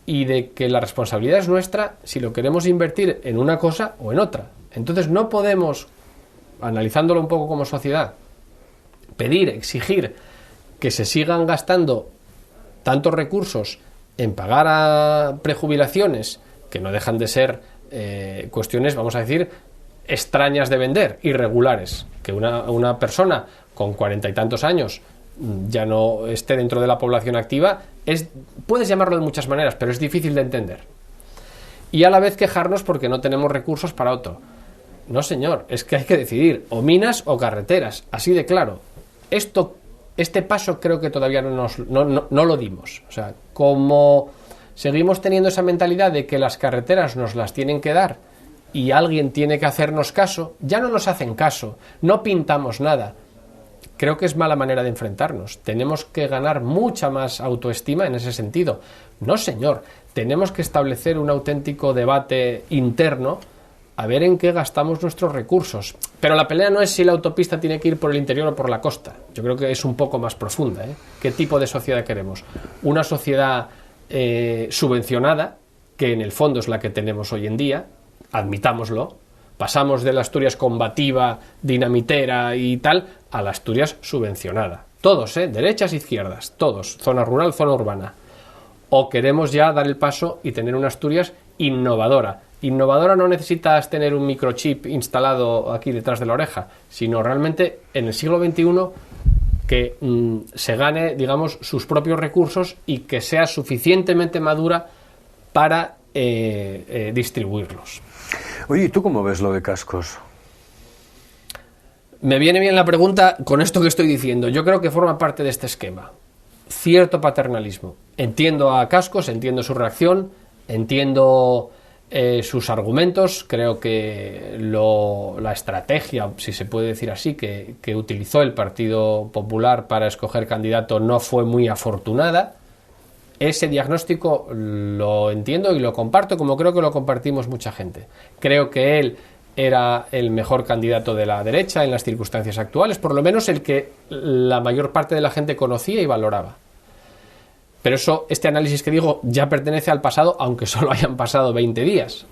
y de que la responsabilidad es nuestra si lo queremos invertir en una cosa o en otra. Entonces no podemos, analizándolo un poco como sociedad, pedir, exigir que se sigan gastando tantos recursos en pagar a prejubilaciones, que no dejan de ser cuestiones, vamos a decir, extrañas de vender, irregulares. Que una persona con 40 y tantos años ya no esté dentro de la población activa, puedes llamarlo de muchas maneras, pero es difícil de entender. Y a la vez quejarnos porque no tenemos recursos para otro. No, señor, es que hay que decidir, o minas o carreteras, así de claro. Este paso creo que todavía no lo dimos. O sea, como seguimos teniendo esa mentalidad de que las carreteras nos las tienen que dar y alguien tiene que hacernos caso, ya no nos hacen caso, no pintamos nada. Creo que es mala manera de enfrentarnos. Tenemos que ganar mucha más autoestima en ese sentido. No, señor, tenemos que establecer un auténtico debate interno a ver en qué gastamos nuestros recursos. Pero la pelea no es si la autopista tiene que ir por el interior o por la costa. Yo creo que es un poco más profunda, ¿eh? ¿Qué tipo de sociedad queremos? Una sociedad subvencionada, que en el fondo es la que tenemos hoy en día, admitámoslo. Pasamos de la Asturias combativa, dinamitera y tal, a la Asturias subvencionada. Todos, derechas, izquierdas, todos, zona rural, zona urbana. O queremos ya dar el paso y tener una Asturias innovadora. Innovadora no necesitas tener un microchip instalado aquí detrás de la oreja, sino realmente en el siglo XXI que se gane, digamos, sus propios recursos y que sea suficientemente madura para distribuirlos. Oye, ¿y tú cómo ves lo de Cascos? Me viene bien la pregunta con esto que estoy diciendo. Yo creo que forma parte de este esquema. Cierto paternalismo. Entiendo a Cascos, entiendo su reacción, entiendo sus argumentos. Creo que la estrategia, si se puede decir así, que utilizó el Partido Popular para escoger candidato no fue muy afortunada. Ese diagnóstico lo entiendo y lo comparto, como creo que lo compartimos mucha gente. Creo que él era el mejor candidato de la derecha en las circunstancias actuales, por lo menos el que la mayor parte de la gente conocía y valoraba. Pero este análisis que digo ya pertenece al pasado, aunque solo hayan pasado 20 días.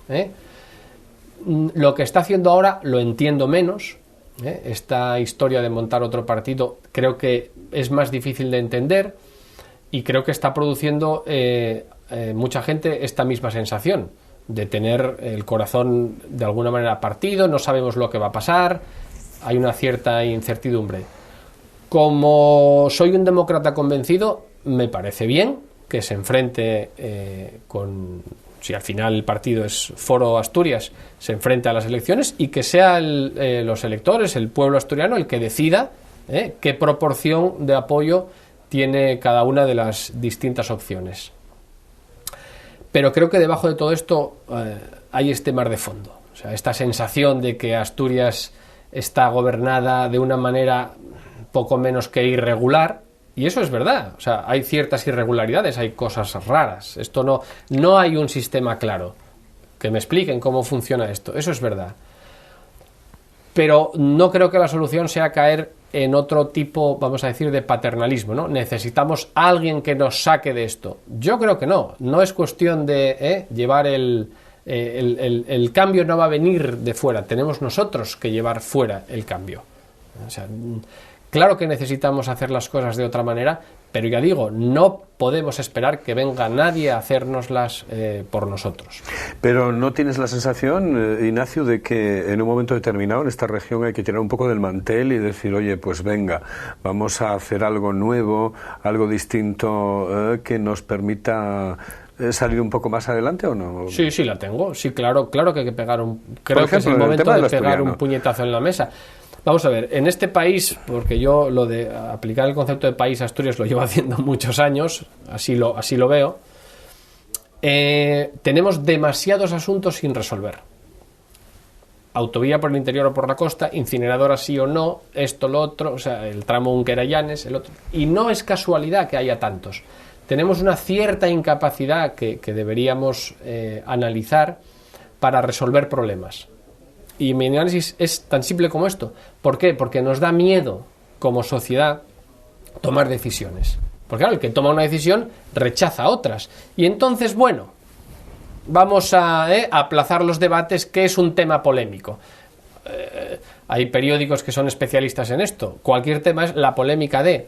Lo que está haciendo ahora lo entiendo menos. Esta historia de montar otro partido creo que es más difícil de entender. Y creo que está produciendo mucha gente esta misma sensación de tener el corazón de alguna manera partido, no sabemos lo que va a pasar, hay una cierta incertidumbre. Como soy un demócrata convencido, me parece bien que se enfrente si al final el partido es Foro Asturias, se enfrente a las elecciones y que sea los electores, el pueblo asturiano, el que decida qué proporción de apoyo tiene cada una de las distintas opciones. Pero creo que debajo de todo esto hay este mar de fondo. O sea, esta sensación de que Asturias está gobernada de una manera poco menos que irregular, y eso es verdad. O sea, hay ciertas irregularidades, hay cosas raras. Esto no hay un sistema claro. Que me expliquen cómo funciona esto. Eso es verdad. Pero no creo que la solución sea caer en otro tipo, vamos a decir, de paternalismo, ¿no? Necesitamos a alguien que nos saque de esto. Yo creo que no. No es cuestión de llevar el cambio, no va a venir de fuera. Tenemos nosotros que llevar fuera el cambio. O sea, claro que necesitamos hacer las cosas de otra manera, pero ya digo, no podemos esperar que venga nadie a hacérnoslas por nosotros. Pero ¿no tienes la sensación, Ignacio, de que en un momento determinado en esta región hay que tirar un poco del mantel y decir, oye, pues venga, vamos a hacer algo nuevo, algo distinto que nos permita salir un poco más adelante o no? Sí, la tengo. Sí, claro que hay que pegar creo que es el momento de pegar un puñetazo en la mesa. Vamos a ver, en este país, porque yo lo de aplicar el concepto de país a Asturias lo llevo haciendo muchos años, así lo veo, tenemos demasiados asuntos sin resolver. Autovía por el interior o por la costa, incineradora sí o no, esto, lo otro, o sea, el tramo Unquera-Llanes, el otro. Y no es casualidad que haya tantos. Tenemos una cierta incapacidad que deberíamos analizar para resolver problemas. Y mi análisis es tan simple como esto. ¿Por qué? Porque nos da miedo, como sociedad, tomar decisiones. Porque claro, el que toma una decisión rechaza otras. Y entonces, bueno, vamos a aplazar los debates, que es un tema polémico. Hay periódicos que son especialistas en esto. Cualquier tema es la polémica de.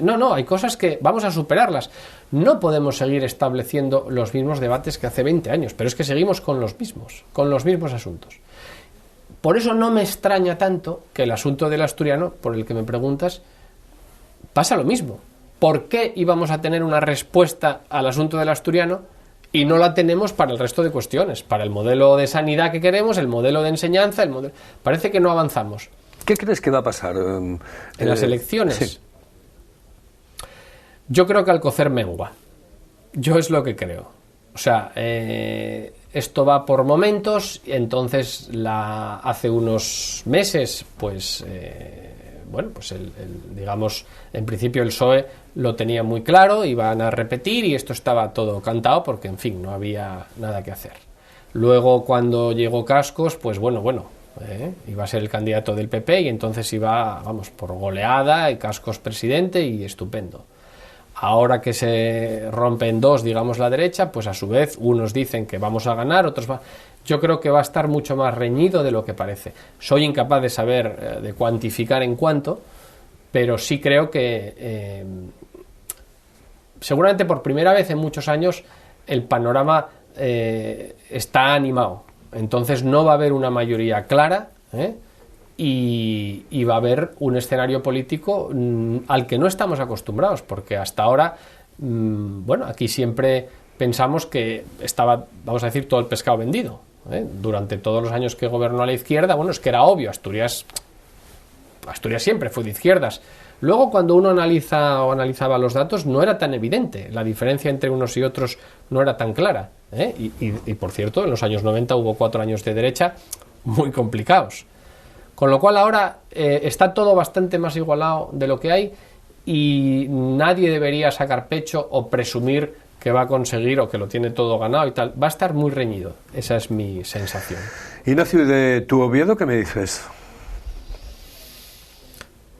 No, hay cosas que vamos a superarlas. No podemos seguir estableciendo los mismos debates que hace 20 años, pero es que seguimos con los mismos asuntos. Por eso no me extraña tanto que el asunto del asturiano, por el que me preguntas, pasa lo mismo. ¿Por qué íbamos a tener una respuesta al asunto del asturiano y no la tenemos para el resto de cuestiones? Para el modelo de sanidad que queremos, el modelo de enseñanza, parece que no avanzamos. ¿Qué crees que va a pasar en las elecciones? Sí. Yo creo que Alcocer mengua. Yo es lo que creo. O sea, esto va por momentos. Entonces, hace unos meses, pues digamos, en principio el PSOE lo tenía muy claro, iban a repetir y esto estaba todo cantado porque, en fin, no había nada que hacer. Luego, cuando llegó Cascos, pues bueno, iba a ser el candidato del PP y entonces iba, vamos, por goleada, y Cascos presidente y estupendo. Ahora que se rompe en dos, digamos, la derecha, pues a su vez unos dicen que vamos a ganar, otros yo creo que va a estar mucho más reñido de lo que parece. Soy incapaz de saber, de cuantificar en cuánto, pero sí creo que seguramente por primera vez en muchos años el panorama está animado. Entonces no va a haber una mayoría clara, y va a haber un escenario político al que no estamos acostumbrados, porque hasta ahora, aquí siempre pensamos que estaba, vamos a decir, todo el pescado vendido. Durante todos los años que gobernó a la izquierda, es que era obvio, Asturias siempre fue de izquierdas. Luego, cuando uno analizaba los datos, no era tan evidente, la diferencia entre unos y otros no era tan clara, y por cierto, en los años 90 hubo 4 años de derecha muy complicados. Con lo cual ahora está todo bastante más igualado de lo que hay y nadie debería sacar pecho o presumir que va a conseguir o que lo tiene todo ganado y tal. Va a estar muy reñido, esa es mi sensación. Ignacio, ¿de tu Oviedo qué me dices?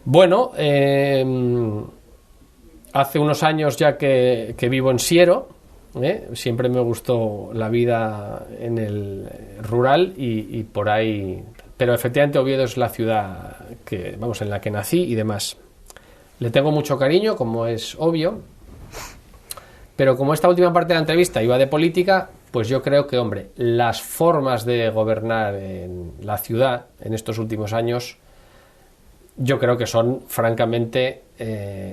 Bueno, hace unos años ya que vivo en Siero, siempre me gustó la vida en el rural y por ahí... Pero efectivamente Oviedo es la ciudad en la que nací y demás. Le tengo mucho cariño, como es obvio, pero como esta última parte de la entrevista iba de política, pues yo creo que, las formas de gobernar en la ciudad en estos últimos años, yo creo que son francamente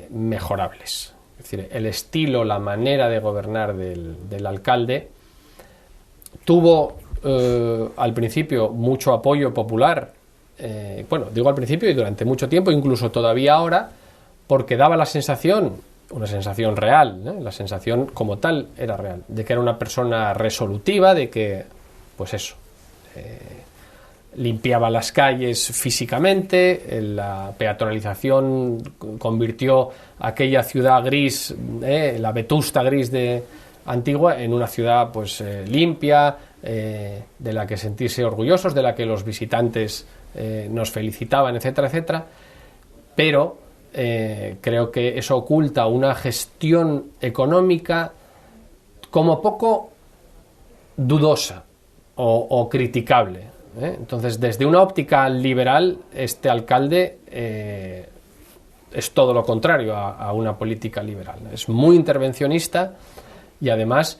mejorables. Es decir, el estilo, la manera de gobernar del alcalde tuvo... al principio mucho apoyo popular, digo al principio y durante mucho tiempo, incluso todavía ahora, porque daba la sensación, una sensación real, la sensación como tal era real, de que era una persona resolutiva, de que, limpiaba las calles físicamente, la peatonalización convirtió aquella ciudad gris, la vetusta gris de Antigua, en una ciudad limpia, de la que sentirse orgullosos, de la que los visitantes nos felicitaban, etcétera, etcétera. Pero creo que eso oculta una gestión económica como poco dudosa o criticable. Entonces, desde una óptica liberal, este alcalde es todo lo contrario a una política liberal. Es muy intervencionista y además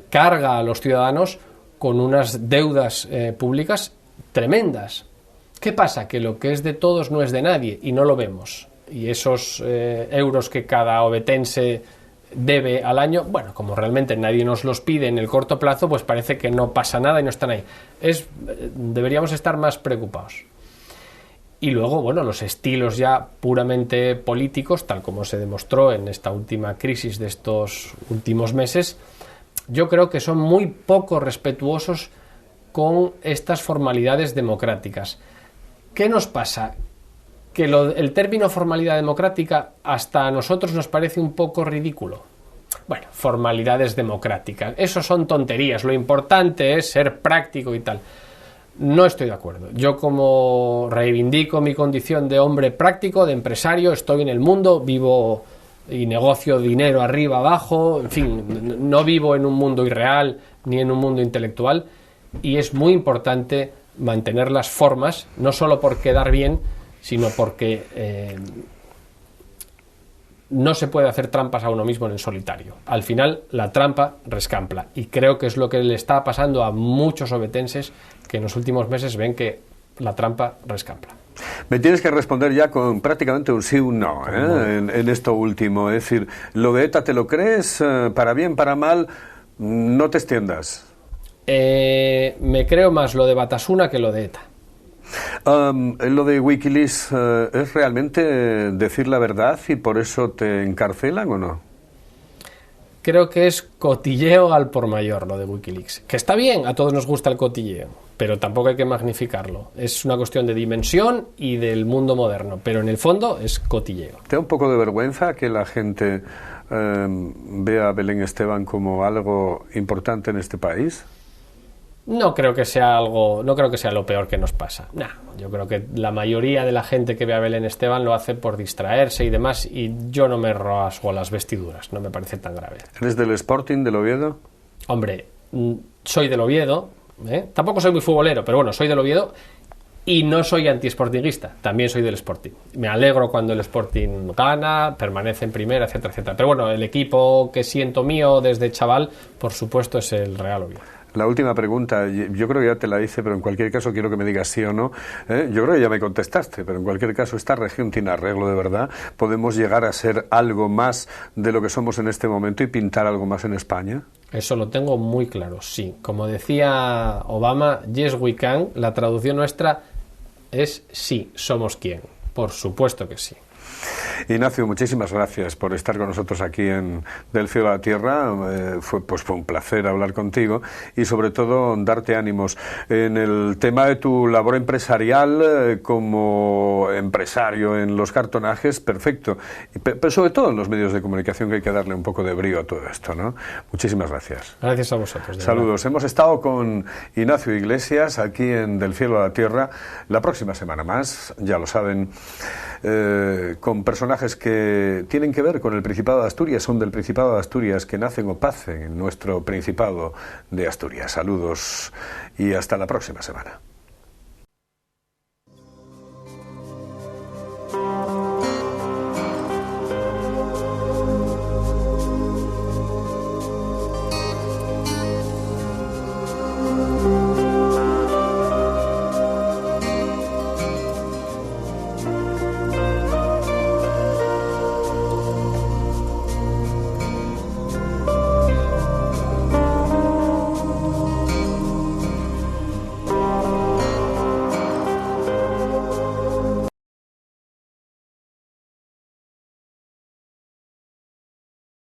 carga a los ciudadanos con unas deudas públicas tremendas. ¿Qué pasa? Que lo que es de todos no es de nadie y no lo vemos. Y esos euros que cada ovetense debe al año, como realmente nadie nos los pide en el corto plazo, pues parece que no pasa nada y no están ahí. Deberíamos estar más preocupados. Y luego, los estilos ya puramente políticos, tal como se demostró en esta última crisis de estos últimos meses, yo creo que son muy poco respetuosos con estas formalidades democráticas. ¿Qué nos pasa? Que el término formalidad democrática hasta a nosotros nos parece un poco ridículo. Formalidades democráticas, eso son tonterías, lo importante es ser práctico y tal. No estoy de acuerdo. Yo, como reivindico mi condición de hombre práctico, de empresario, estoy en el mundo, vivo y negocio dinero arriba, abajo, en fin, no vivo en un mundo irreal ni en un mundo intelectual, y es muy importante mantener las formas, no solo por quedar bien, sino porque no se puede hacer trampas a uno mismo en el solitario. Al final, la trampa rescampla, y creo que es lo que le está pasando a muchos ovetenses que en los últimos meses ven que la trampa rescampla. Me tienes que responder ya con prácticamente un sí o un no, en esto último. Es decir, ¿lo de ETA te lo crees? ¿Para bien, para mal? No te extiendas. Me creo más lo de Batasuna que lo de ETA. Lo de Wikileaks, ¿es realmente decir la verdad y por eso te encarcelan o no? Creo que es cotilleo al por mayor lo de Wikileaks. Que está bien, a todos nos gusta el cotilleo, pero tampoco hay que magnificarlo. Es una cuestión de dimensión y del mundo moderno, pero en el fondo es cotilleo. ¿Te da un poco de vergüenza que la gente vea a Belén Esteban como algo importante en este país? No creo que sea no creo que sea lo peor que nos pasa. Nah, yo creo que la mayoría de la gente que ve a Belén Esteban lo hace por distraerse y demás, y yo no me rasgo las vestiduras, no me parece tan grave. ¿Eres del Sporting, del Oviedo? Hombre, soy del Oviedo, tampoco soy muy futbolero, pero bueno, soy del Oviedo y no soy anti-sportinguista, también soy del Sporting. Me alegro cuando el Sporting gana, permanece en primera, etcétera, etcétera. Pero bueno, el equipo que siento mío desde chaval, por supuesto, es el Real Oviedo. La última pregunta, yo creo que ya te la hice, pero en cualquier caso quiero que me digas sí o no. Yo creo que ya me contestaste, pero en cualquier caso, ¿esta región tiene arreglo de verdad? ¿Podemos llegar a ser algo más de lo que somos en este momento y pintar algo más en España? Eso lo tengo muy claro, sí. Como decía Obama, yes we can, la traducción nuestra es sí, somos quien. Por supuesto que sí. Ignacio, muchísimas gracias por estar con nosotros aquí en Del Cielo a la Tierra. Fue un placer hablar contigo y sobre todo darte ánimos en el tema de tu labor empresarial como empresario en los cartonajes, perfecto, pero sobre todo en los medios de comunicación, que hay que darle un poco de brío a todo esto, ¿no? Muchísimas gracias. Gracias a vosotros. Saludos. Hemos estado con Ignacio Iglesias aquí en Del Cielo a la Tierra. La próxima semana más, ya lo saben, con personajes que tienen que ver con el Principado de Asturias, son del Principado de Asturias, que nacen o pacen en nuestro Principado de Asturias. Saludos y hasta la próxima semana.